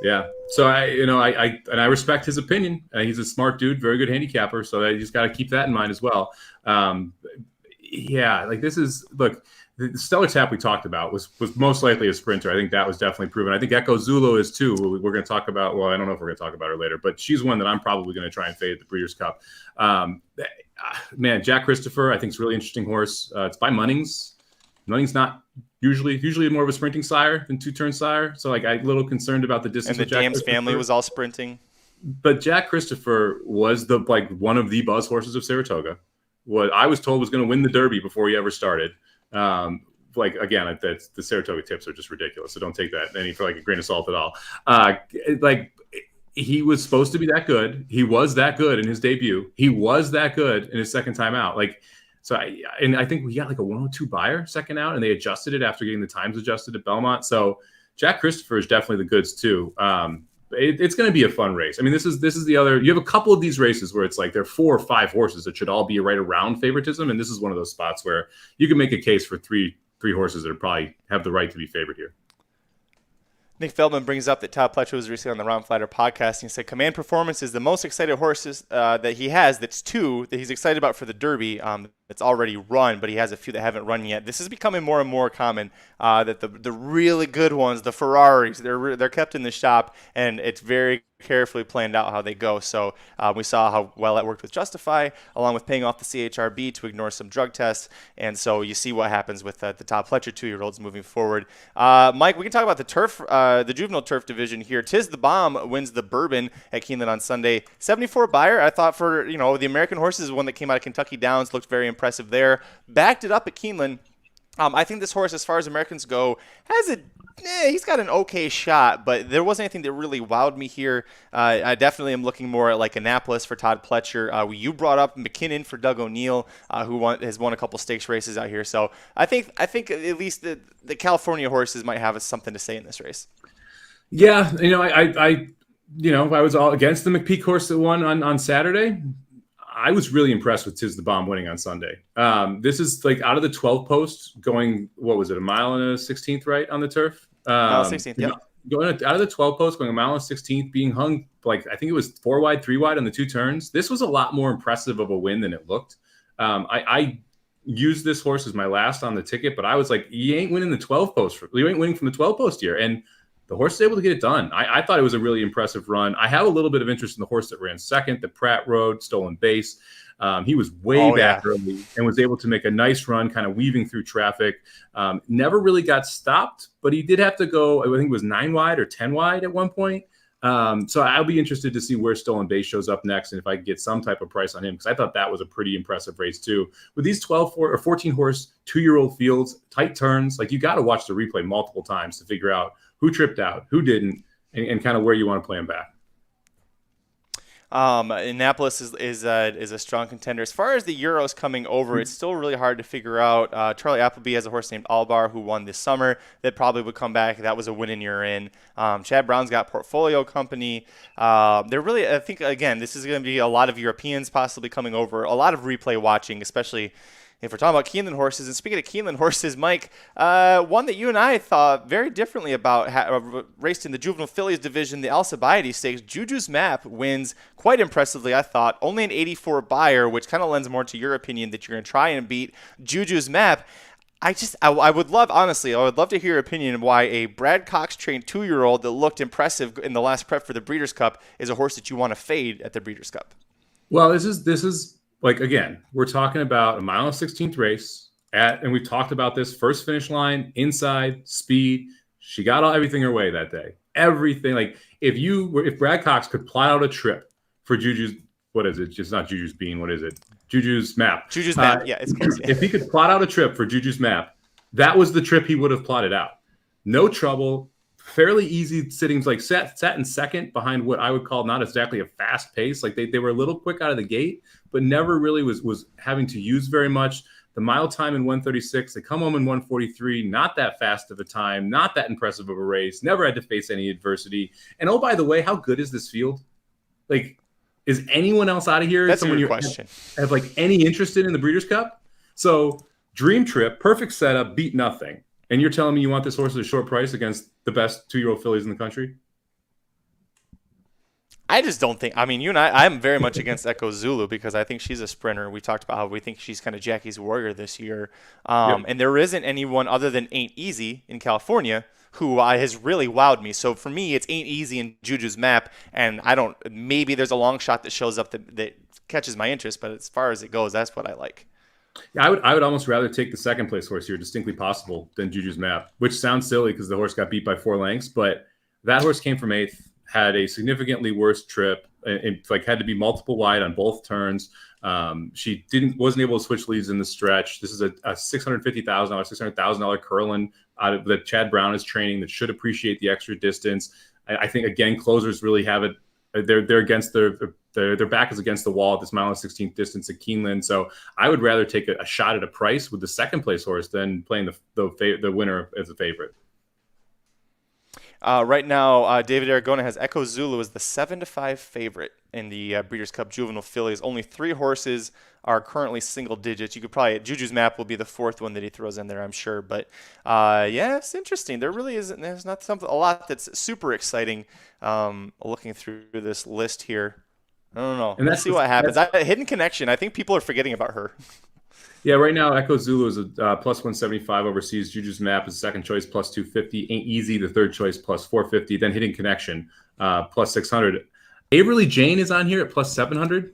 Yeah. So I respect his opinion. He's a smart dude, very good handicapper. So I just got to keep that in mind as well. The Stellar Tap we talked about was most likely a sprinter. I think that was definitely proven. I think Echo Zulu is too. We're going to talk about, well, I don't know if we're going to talk about her later, but she's one that I'm probably going to try and fade at the Breeders' Cup. Man, Jack Christopher, I think is a really interesting horse. It's by Munnings. Munnings not usually more of a sprinting sire than 2-turn sire. So I'm a little concerned about the distance. And the James family was all sprinting. But Jack Christopher was one of the buzz horses of Saratoga. What I was told was going to win the Derby before he ever started. Again, the Saratoga tips are just ridiculous. So don't take that for a grain of salt at all. He was supposed to be that good. He was that good in his debut. He was that good in his second time out. So I think we got a 102 buyer second out, and they adjusted it after getting the times adjusted at Belmont. So Jack Christopher is definitely the goods too. It's going to be a fun race. I mean, this is the other. You have a couple of these races where it's there are 4 or 5 horses that should all be right around favoritism, and this is one of those spots where you can make a case for three horses that probably have the right to be favored here. Nick Feldman brings up that Todd Pletcher was recently on the Ron Flatter podcast, and he said Command Performance is the most excited horses that he has. That's 2 that he's excited about for the Derby. That's already run, but he has a few that haven't run yet. This is becoming more and more common that the really good ones, the Ferraris, they're kept in the shop, and it's very carefully planned out how they go. So we saw how well that worked with Justify, along with paying off the CHRB to ignore some drug tests. And so you see what happens with the Todd Pletcher 2-year-olds moving forward. Mike, we can talk about the turf, the juvenile turf division here. Tiz the Bomb wins the Bourbon at Keeneland on Sunday. 74 buyer. I thought for the American horses, one that came out of Kentucky Downs, looked very impressive there. Backed it up at Keeneland. I think this horse, as far as Americans go, he's got an okay shot, but there wasn't anything that really wowed me here. I definitely am looking more at like Annapolis for Todd Pletcher. You brought up McKinnon for Doug O'Neill, who has won a couple stakes races out here. So I think at least the California horses might have something to say in this race. Yeah, I was all against the McPeak horse that won on Saturday. I was really impressed with Tiz the Bomb winning on Sunday. This is like out of the 12 posts going, what was it, a mile and a 16th, right, on the turf? Mile 16th, yeah. Going out of the 12 posts, going a mile and 16th, being hung like I think it was 4 wide, 3 wide on the 2 turns. This was a lot more impressive of a win than it looked. I used this horse as my last on the ticket, but I was like, you ain't winning the 12 post. You ain't winning from the 12 post here. And the horse is able to get it done. I thought it was a really impressive run. I have a little bit of interest in the horse that ran second, the Pratt Road, Stolen Base. He was way back early and was able to make a nice run, kind of weaving through traffic. Never really got stopped, but he did have to go, I think it was 9 wide or 10 wide at one point. So I'll be interested to see where Stolen Base shows up next and if I can get some type of price on him, because I thought that was a pretty impressive race too. With these 14 horse, 2-year-old fields, tight turns, like you got to watch the replay multiple times to figure out who tripped out, who didn't, and kind of where you want to play them back. Annapolis is a strong contender. As far as the Euros coming over, it's still really hard to figure out. Charlie Appleby has a horse named Albar who won this summer that probably would come back. That was a win in you're in. Chad Brown's got Portfolio Company. They're really, I think, again, this is going to be a lot of Europeans possibly coming over, a lot of replay watching, especially if we're talking about Keeneland horses. And speaking of Keeneland horses, Mike, one that you and I thought very differently about, raced in the Juvenile Fillies division, the Alcibiades Stakes. Juju's Map wins quite impressively, I thought. Only an 84 buyer, which kind of lends more to your opinion that you're going to try and beat Juju's Map. I would love, honestly, I would love to hear your opinion on why a Brad Cox trained 2-year-old that looked impressive in the last prep for the Breeders' Cup is a horse that you want to fade at the Breeders' Cup. Well, this is like, again, we're talking about a mile and 16th race and we've talked about this first finish line, inside, speed. She got everything her way that day. Everything. Like if Brad Cox could plot out a trip for Juju's, what is it? Just not Juju's Bean. What is it? Juju's Map. Juju's Map. Yeah, it's close. If he could plot out a trip for Juju's Map, that was the trip he would have plotted out. No trouble. Fairly easy sittings, like sat in second behind what I would call not exactly a fast pace. Like they were a little quick out of the gate, but never really was having to use very much. The mile time in 1:36, they come home in 1:43, not that fast of a time, not that impressive of a race, never had to face any adversity. And oh, by the way, how good is this field? Like, is anyone else out of here? That's a good question. Have like any interest in the Breeders' Cup? So dream trip, perfect setup, beat nothing. And you're telling me you want this horse at a short price against the best 2-year-old fillies in the country? I just don't think. I mean, you and I'm very much against Echo Zulu because I think she's a sprinter. We talked about how we think she's kind of Jackie's Warrior this year. And there isn't anyone other than Ain't Easy in California who has really wowed me. So for me, it's Ain't Easy and Juju's Map. And maybe there's a long shot that shows up that catches my interest. But as far as it goes, that's what I like. Yeah, I would almost rather take the second place horse here, Distinctly Possible, than Juju's Map, which sounds silly because the horse got beat by 4 lengths, but that horse came from 8th, had a significantly worse trip, and like had to be multiple wide on both turns. She wasn't able to switch leads in the stretch. This is a $650,000, $600,000 Curlin that Chad Brown is training that should appreciate the extra distance. I think again, closers really have it. They're against their back is against the wall at this mile and 16th distance at Keeneland. So I would rather take a shot at a price with the second place horse than playing the winner as a favorite. Right now, David Aragona has Echo Zulu as the 7-5 favorite in the Breeders' Cup Juvenile Fillies. Only 3 horses are currently single digits. You could probably Juju's Map will be the 4th one that he throws in there, I'm sure. But yeah, it's interesting. There's not a lot that's super exciting. Looking through this list here, I don't know. Let's see what happens. Hidden Connection. I think people are forgetting about her. Yeah, right now Echo Zulu is a plus 175 overseas. Juju's Map is second choice plus 250. Ain't Easy the third choice plus 450. Then Hidden Connection plus 600. Averly Jane is on here at plus 700,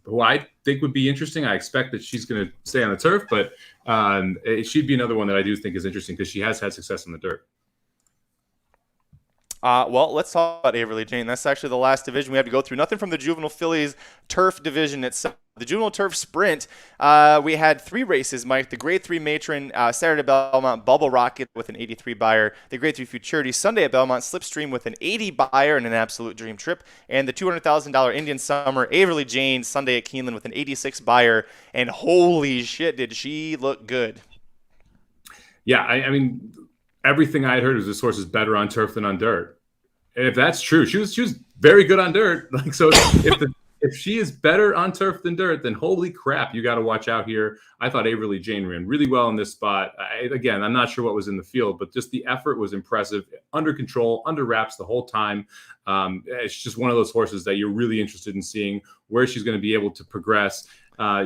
who I think would be interesting. I expect that she's going to stay on the turf, but she'd be another one that I do think is interesting because she has had success in the dirt. Well, let's talk about Averly Jane. That's actually the last division we have to go through. Nothing from the Juvenile Fillies Turf division itself. The Juvenile Turf Sprint, we had 3 races, Mike. The Grade 3 Matron, Saturday at Belmont, Bubble Rocket with an 83 buyer. The Grade 3 Futurity, Sunday at Belmont, Slipstream with an 80 buyer and an absolute dream trip. And the $200,000 Indian Summer, Averly Jane, Sunday at Keeneland with an 86 buyer. And holy shit, did she look good. Yeah, I mean, everything I had heard was this horse is better on turf than on dirt. And if that's true, she was very good on dirt. Like, so if she is better on turf than dirt, then holy crap, you got to watch out here. I thought Averly Jane ran really well in this spot. Again, I'm not sure what was in the field, but just the effort was impressive, under control, under wraps the whole time. It's just one of those horses that you're really interested in seeing where she's going to be able to progress.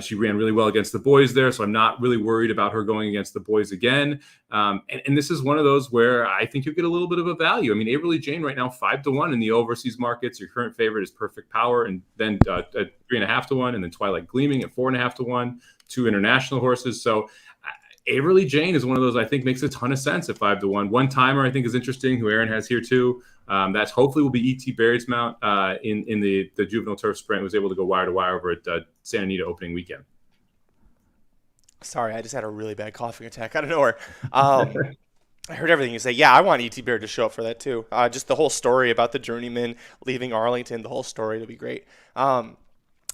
She ran really well against the boys there, so I'm not really worried about her going against the boys again. And this is one of those where I think you'll get a little bit of a value. I mean, Averly Jane right now 5-1 in the overseas markets. Your current favorite is Perfect Power, and then at 3.5-1, and then Twilight Gleaming at 4.5-1. 2 international horses. So Averly Jane is one of those I think makes a ton of sense at 5-1. One timer I think is interesting, who Aaron has here too. That's hopefully will be E.T. Barry's mount in the Juvenile Turf Sprint. Was able to go wire to wire over at Santa Anita opening weekend. Sorry, I just had a really bad coughing attack out of nowhere. I heard everything you say. Yeah, I want E.T. Barry to show up for that too. Just the whole story about the journeyman leaving Arlington, the whole story will be great.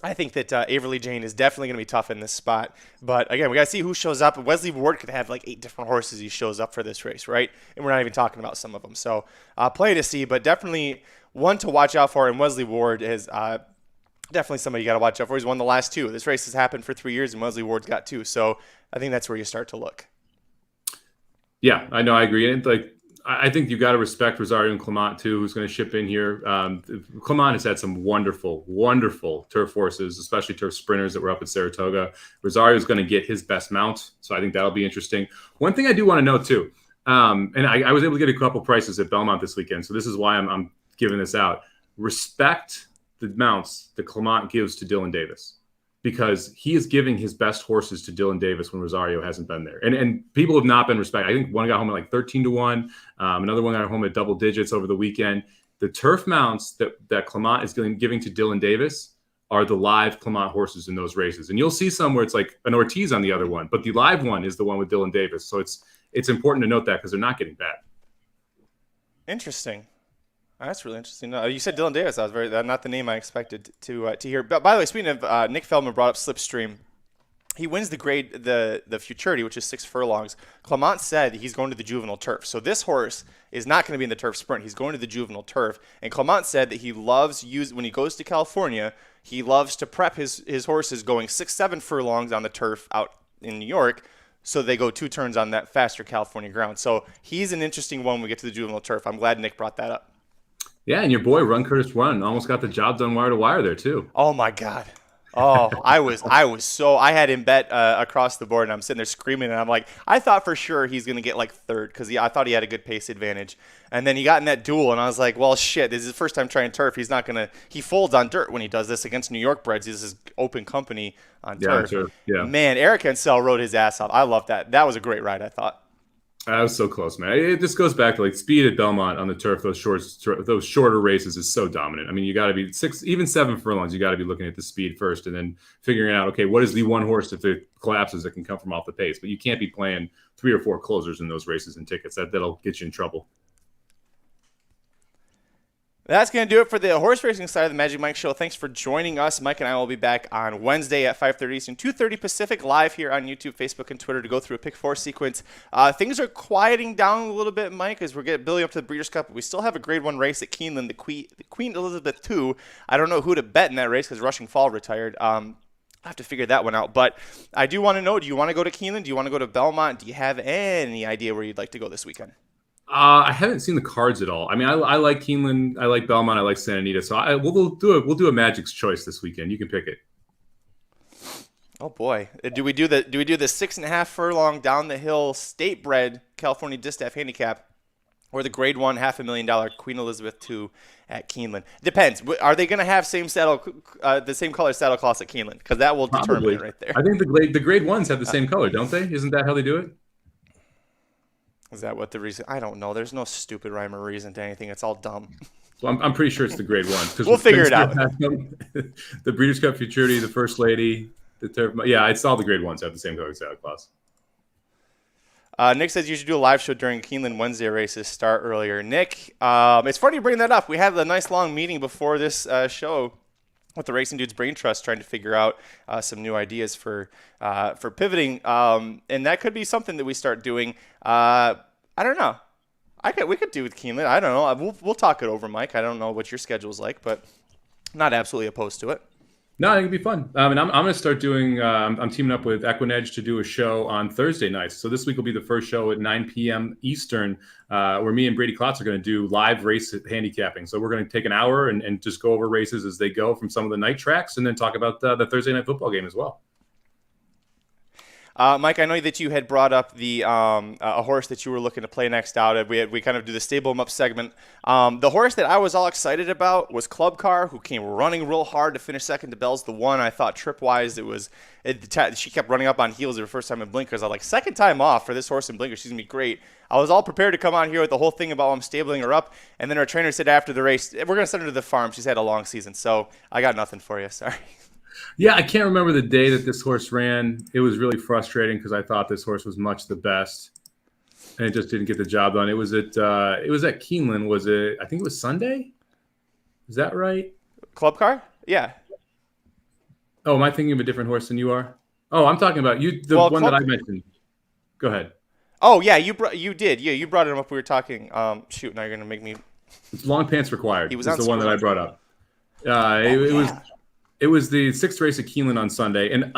I think that Averly Jane is definitely going to be tough in this spot. But again, we got to see who shows up. Wesley Ward could have like 8 different horses he shows up for this race, right? And we're not even talking about some of them. So play to see, but definitely one to watch out for. And Wesley Ward is definitely somebody you got to watch out for. He's won the last 2. This race has happened for 3 years, and Wesley Ward's got 2. So I think that's where you start to look. Yeah, I know. I agree. And I think you got to respect Rosario and Clement too, who's going to ship in here. Clement has had some wonderful, wonderful turf horses, especially turf sprinters that were up at Saratoga. Rosario is going to get his best mount, so I think that'll be interesting. One thing I do want to note too, and I was able to get a couple prices at Belmont this weekend, so this is why I'm giving this out. Respect the mounts that Clement gives to Dylan Davis, because he is giving his best horses to Dylan Davis when Rosario hasn't been there. And people have not been respected. I think one got home at like 13-1. Another one got home at double digits over the weekend. The turf mounts that Clement is giving to Dylan Davis are the live Clement horses in those races. And you'll see some where it's like an Ortiz on the other one, but the live one is the one with Dylan Davis. So it's important to note that because they're not getting bad. Interesting. That's really interesting. You said Dylan Davis. That was not the name I expected to hear. But by the way, speaking of Nick Feldman brought up Slipstream. He wins the Futurity, which is 6 furlongs. Clement said he's going to the Juvenile Turf. So this horse is not going to be in the Turf Sprint. He's going to the Juvenile Turf. And Clement said that he loves when he goes to California, he loves to prep his horses going 6-7 furlongs on the turf out in New York, so they go 2 turns on that faster California ground. So he's an interesting one when we get to the Juvenile Turf. I'm glad Nick brought that up. Yeah, and your boy Run Curtis Run almost got the job done wire to wire there too. Oh my God. Oh, I had him bet across the board, and I'm sitting there screaming, and I'm like, I thought for sure he's going to get like 3rd because I thought he had a good pace advantage. And then he got in that duel, and I was like, well, shit, this is his first time trying turf. He folds on dirt when he does this against New York breds. This is open company on turf. Sure. Yeah. Man, Eric Ansell rode his ass off. I love that. That was a great ride, I thought. That was so close, man. It just goes back to like speed at Belmont on the turf. Those shorter races is so dominant. I mean, you got to be 6, even 7 furlongs. You got to be looking at the speed first, and then figuring out, okay, what is the one horse if it collapses that can come from off the pace? But you can't be playing 3 or 4 closers in those races and tickets. That'll get you in trouble. That's going to do it for the horse racing side of the Magic Mike Show. Thanks for joining us. Mike and I will be back on Wednesday at 5:30 Eastern, 2:30 Pacific, live here on YouTube, Facebook, and Twitter to go through a Pick 4 sequence. Things are quieting down a little bit, Mike, as we're building up to the Breeders' Cup. But we still have a Grade 1 race at Keeneland, the Queen Elizabeth II. I don't know who to bet in that race because Rushing Fall retired. I'll have to figure that one out. But I do want to know, do you want to go to Keeneland? Do you want to go to Belmont? Do you have any idea where you'd like to go this weekend? I haven't seen the cards at all. I mean, I like Keeneland, I like Belmont, I like Santa Anita. So we'll do a Magic's Choice this weekend. You can pick it. Oh boy, do we do the 6.5 furlong down the hill state bred California distaff handicap, or the Grade 1 $500,000 Queen Elizabeth II at Keeneland? Depends. Are they going to have the same color saddle cloths at Keeneland? Because that will determine it right there. I think the Grade 1s have the same color, don't they? Isn't that how they do it? Is that what the reason? I don't know. There's no stupid rhyme or reason to anything. It's all dumb. Well, I'm pretty sure it's the grade ones. We'll figure it out. The Breeders' Cup Futurity, the First Lady, it's all the grade ones have the same colored saddle class. Nick says you should do a live show during Keeneland Wednesday races start earlier. Nick, it's funny you bring that up. We had a nice long meeting before this show with the Racing Dudes Brain Trust, trying to figure out some new ideas for pivoting, and that could be something that we start doing. I don't know. We could do with Keeneland. I don't know. We'll talk it over, Mike. I don't know what your schedule's like, but not absolutely opposed to it. No, I think it'd be fun. And I'm going to start doing. I'm teaming up with Equinedge to do a show on Thursday nights. So this week will be the first show at 9 p.m. Eastern, where me and Brady Klotz are going to do live race handicapping. So we're going to take an hour and just go over races as they go from some of the night tracks, and then talk about the Thursday night football game as well. Mike, I know that you had brought up the a horse that you were looking to play next out. We kind of do the stable 'em up segment. The horse that I was all excited about was Club Car, who came running real hard to finish second to Bell's the One. I thought trip-wise she kept running up on heels her first time in blinkers. I was like, second time off for this horse in blinkers. She's going to be great. I was all prepared to come on here with the whole thing about I'm stabling her up. And then our trainer said after the race, we're going to send her to the farm. She's had a long season. So I got nothing for you. Sorry. Yeah, I can't remember the day that this horse ran. It was really frustrating because I thought this horse was much the best, and it just didn't get the job done. It was at Keeneland. Was it? I think it was Sunday. Is that right? Club Car? Yeah. Oh, am I thinking of a different horse than you are? Oh, I'm talking about you, the one that I mentioned. Go ahead. Oh yeah, you did. Yeah, you brought it up. We were talking. Shoot, now you're gonna make me. It's Long Pants Required. He was the one that I brought up. It was the sixth race at Keeneland on Sunday, and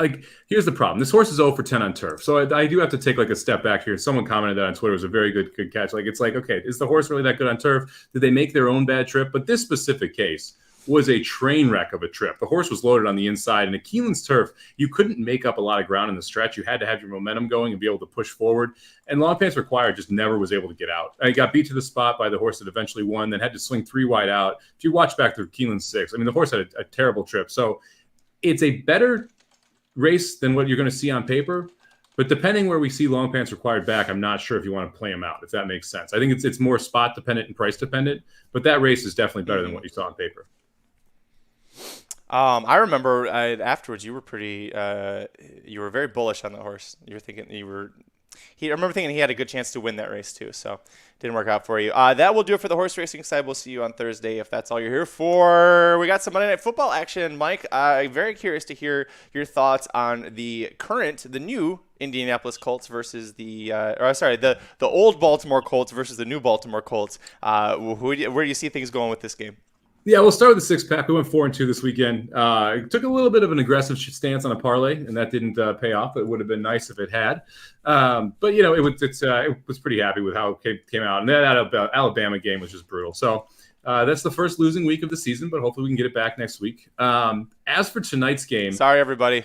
here's the problem: this horse is 0 for 10 on turf. So I do have to take a step back here. Someone commented that on Twitter. It was a very good catch. Okay, is the horse really that good on turf? Did they make their own bad trip? But this specific case was a train wreck of a trip. The horse was loaded on the inside, and at Keeneland's turf, you couldn't make up a lot of ground in the stretch. You had to have your momentum going and be able to push forward. And Long Pants Required just never was able to get out. He got beat to the spot by the horse that eventually won, then had to swing 3 wide out. If you watch back through Keeneland 6, the horse had a terrible trip. So it's a better race than what you're going to see on paper. But depending where we see Long Pants Required back, I'm not sure if you want to play him out, if that makes sense. I think it's more spot dependent and price dependent. But that race is definitely better than what you saw on paper. I remember afterwards you were you were very bullish on the horse. You were thinking I remember thinking he had a good chance to win that race too. So didn't work out for you. That will do it for the horse racing side. We'll see you on Thursday if that's all you're here for. We got some Monday Night Football action, Mike. I'm very curious to hear your thoughts on the new Indianapolis Colts versus the old Baltimore Colts versus the new Baltimore Colts. Where do you see things going with this game? Yeah, we'll start with the 6-pack. We went 4-2 this weekend. Took a little bit of an aggressive stance on a parlay, and that didn't pay off. It would have been nice if it had. But it was pretty happy with how it came out. And that Alabama game was just brutal. So that's the first losing week of the season, but hopefully we can get it back next week. As for tonight's game, sorry everybody.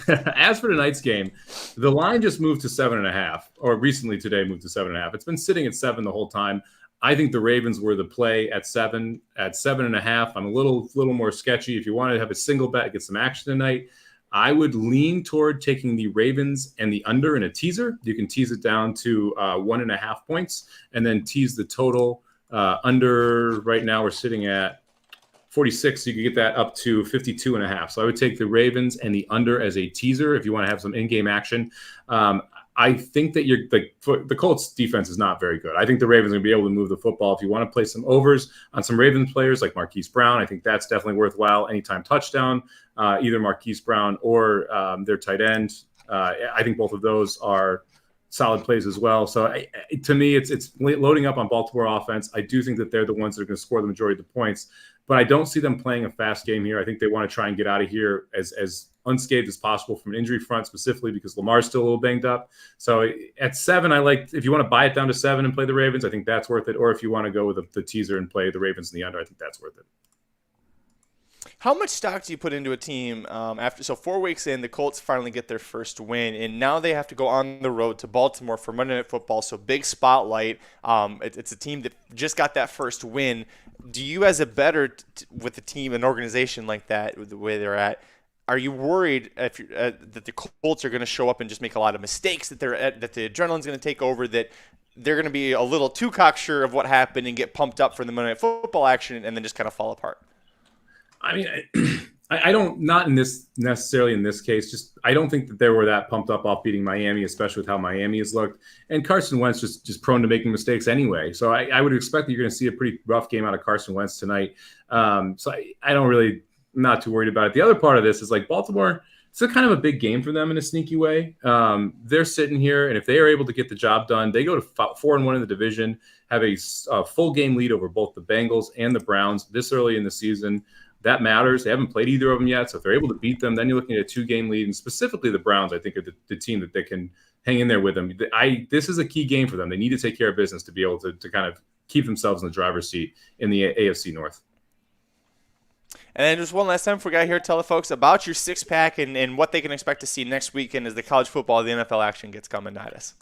As for tonight's game, the line just moved to 7.5, or recently today moved to 7.5. It's been sitting at 7 the whole time. I think the Ravens were the play at 7, at 7.5. I'm a little more sketchy. If you want to have a single bet, get some action tonight, I would lean toward taking the Ravens and the under in a teaser. You can tease it down to 1.5 points, and then tease the total under. Right now we're sitting at 46, so you can get that up to 52.5. So I would take the Ravens and the under as a teaser if you want to have some in-game action. I think that the Colts defense is not very good. I think the Ravens are going to be able to move the football. If you want to play some overs on some Ravens players like Marquise Brown, I think that's definitely worthwhile. Anytime touchdown, either Marquise Brown or their tight end. I think both of those are solid plays as well. So to me, it's loading up on Baltimore offense. I do think that they're the ones that are going to score the majority of the points, but I don't see them playing a fast game here. I think they want to try and get out of here as unscathed as possible from an injury front, specifically because Lamar's still a little banged up. So at 7, if you want to buy it down to 7 and play the Ravens, I think that's worth it. Or if you want to go with the teaser and play the Ravens in the under, I think that's worth it. How much stock do you put into a team after 4 weeks in, the Colts finally get their first win, and now they have to go on the road to Baltimore for Monday Night Football, so big spotlight. It's a team that just got that first win. Do you, as a bettor with a team, an organization like that, with the way they're at, are you worried that the Colts are going to show up and just make a lot of mistakes, that the adrenaline's going to take over, that they're going to be a little too cocksure of what happened and get pumped up for the Monday Night Football action and then just kind of fall apart? I mean, I don't, not in this necessarily in this case, just I don't think that they were that pumped up off beating Miami, especially with how Miami has looked. And Carson Wentz just prone to making mistakes anyway. So I would expect that you're going to see a pretty rough game out of Carson Wentz tonight. So I don't really, I'm not too worried about it. The other part of this is like Baltimore, it's a kind of a big game for them in a sneaky way. They're sitting here, and if they are able to get the job done, they go to 4-1 in the division, have a full game lead over both the Bengals and the Browns this early in the season. That matters. They haven't played either of them yet, so if they're able to beat them, then you're looking at a 2-game lead, and specifically the Browns, I think, are the team that they can hang in there with them. This is a key game for them. They need to take care of business to be able to kind of keep themselves in the driver's seat in the AFC North. And then just one last time before we got here, tell the folks about your six-pack and what they can expect to see next weekend as the college football, the NFL action gets coming at us.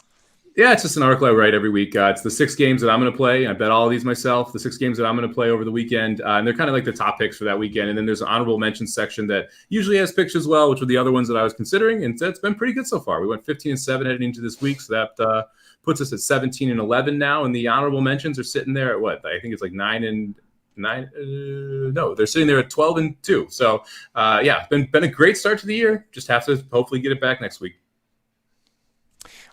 Yeah, it's just an article I write every week. It's the 6 games that I'm going to play. I bet all of these myself, the 6 games that I'm going to play over the weekend. And they're kind of like the top picks for that weekend. And then there's an honorable mention section that usually has picks as well, which were the other ones that I was considering. And it's been pretty good so far. We went 15-7 heading into this week. So that puts us at 17-11 now. And the honorable mentions are sitting there at what? I think it's like 9-9. No, they're sitting there at 12-2. So, yeah, been a great start to the year. Just have to hopefully get it back next week.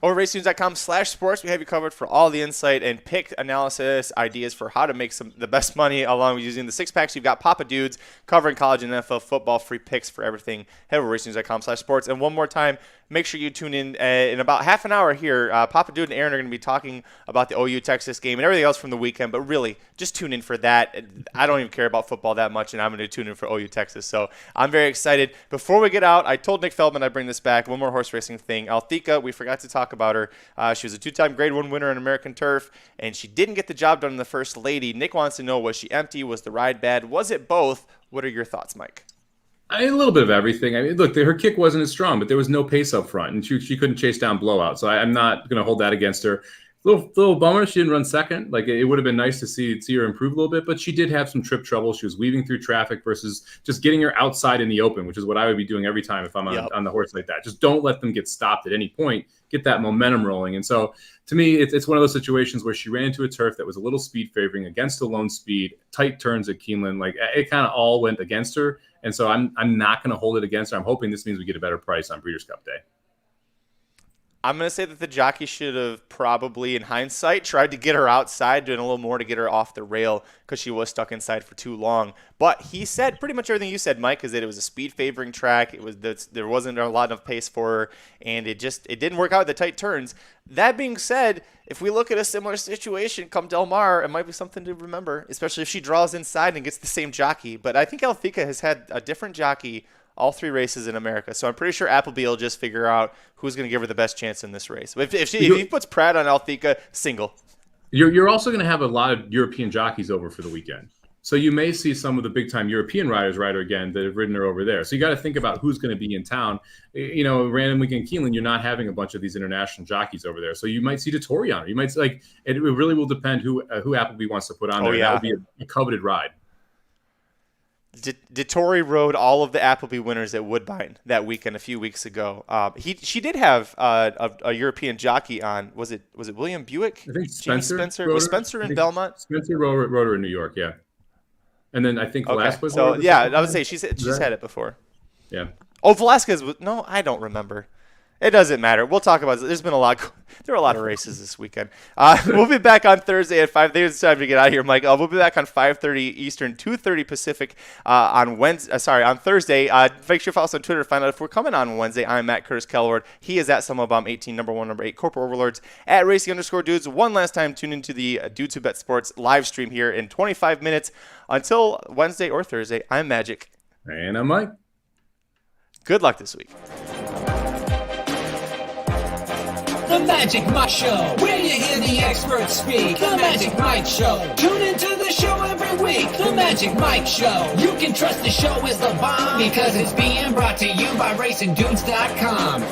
Over racenews.com/sports, we have you covered for all the insight and pick analysis ideas for how to make the best money along with using the six-packs. You've got Papa Dudes covering college and NFL football, free picks for everything. Head over racenews.com/sports. And one more time, make sure you tune in about half an hour here. Papa Dude and Aaron are going to be talking about the OU Texas game and everything else from the weekend, but really, just tune in for that. I don't even care about football that much, and I'm going to tune in for OU Texas. So I'm very excited. Before we get out, I told Nick Feldman I'd bring this back. One more horse racing thing. Althika, we forgot to talk about her. She was a 2-time Grade 1 winner in American Turf, and she didn't get the job done in the First Lady. Nick wants to know, was she empty? Was the ride bad? Was it both? What are your thoughts, Mike? A little bit of everything. I mean, look, her kick wasn't as strong, but there was no pace up front, and she couldn't chase down blowout. So I'm not going to hold that against her. Little bummer she didn't run second. Like, it would have been nice to see her improve a little bit, but she did have some trip trouble. She was weaving through traffic versus just getting her outside in the open, which is what I would be doing every time if I'm on the horse like that. Just don't let them get stopped at any point. Get that momentum rolling. And so to me, it's one of those situations where she ran into a turf that was a little speed favoring against a lone speed, tight turns at Keeneland. Like, it kind of all went against her. And so I'm not going to hold it against her. I'm hoping this means we get a better price on Breeders' Cup Day. I'm going to say that the jockey should have probably, in hindsight, tried to get her outside, doing a little more to get her off the rail because she was stuck inside for too long. But he said pretty much everything you said, Mike, is that it was a speed-favoring track. There wasn't a lot of pace for her, and it didn't work out with the tight turns. That being said, if we look at a similar situation come Del Mar, it might be something to remember, especially if she draws inside and gets the same jockey. But I think Althika has had a different jockey all 3 races in America. So I'm pretty sure Appleby will just figure out who's going to give her the best chance in this race. If he puts Pratt on Althika, single. You're also going to have a lot of European jockeys over for the weekend. So you may see some of the big-time European riders ride her again that have ridden her over there. So you got to think about who's going to be in town. You know, random weekend Keeneland, you're not having a bunch of these international jockeys over there. So you might see Dettori on her. You might it really will depend who Appleby wants to put on there. Yeah. That would be a coveted ride. Dettori rode all of the Appleby winners at Woodbine that weekend a few weeks ago. She did have a European jockey on. Was it William Buick? I think Spencer. Was Spencer in Belmont? Spencer rode her in New York, yeah. And then I think Velasquez. So yeah, I would say she's had it before. Yeah. Oh, Velasquez was no, I don't remember. It doesn't matter. We'll talk about it. There are a lot of races this weekend. We'll be back on Thursday at 5. It's time to get out of here, Mike. We'll be back on 5:30 Eastern, 2:30 Pacific on Thursday. Make sure to follow us on Twitter to find out if we're coming on Wednesday. I'm Matt Curtis Kellward. He is at SummerBomb18, number 1, number 8, Corporate Overlords at Racing_Dudes. One last time, tune into the Dudes Who Bet Sports live stream here in 25 minutes. Until Wednesday or Thursday, I'm Magic. And I'm Mike. Good luck this week. The Magic Mike Show, where you hear the experts speak. The Magic Mike Show. Tune into the show every week. The Magic Mike Show. You can trust the show is the bomb because it's being brought to you by RacingDudes.com.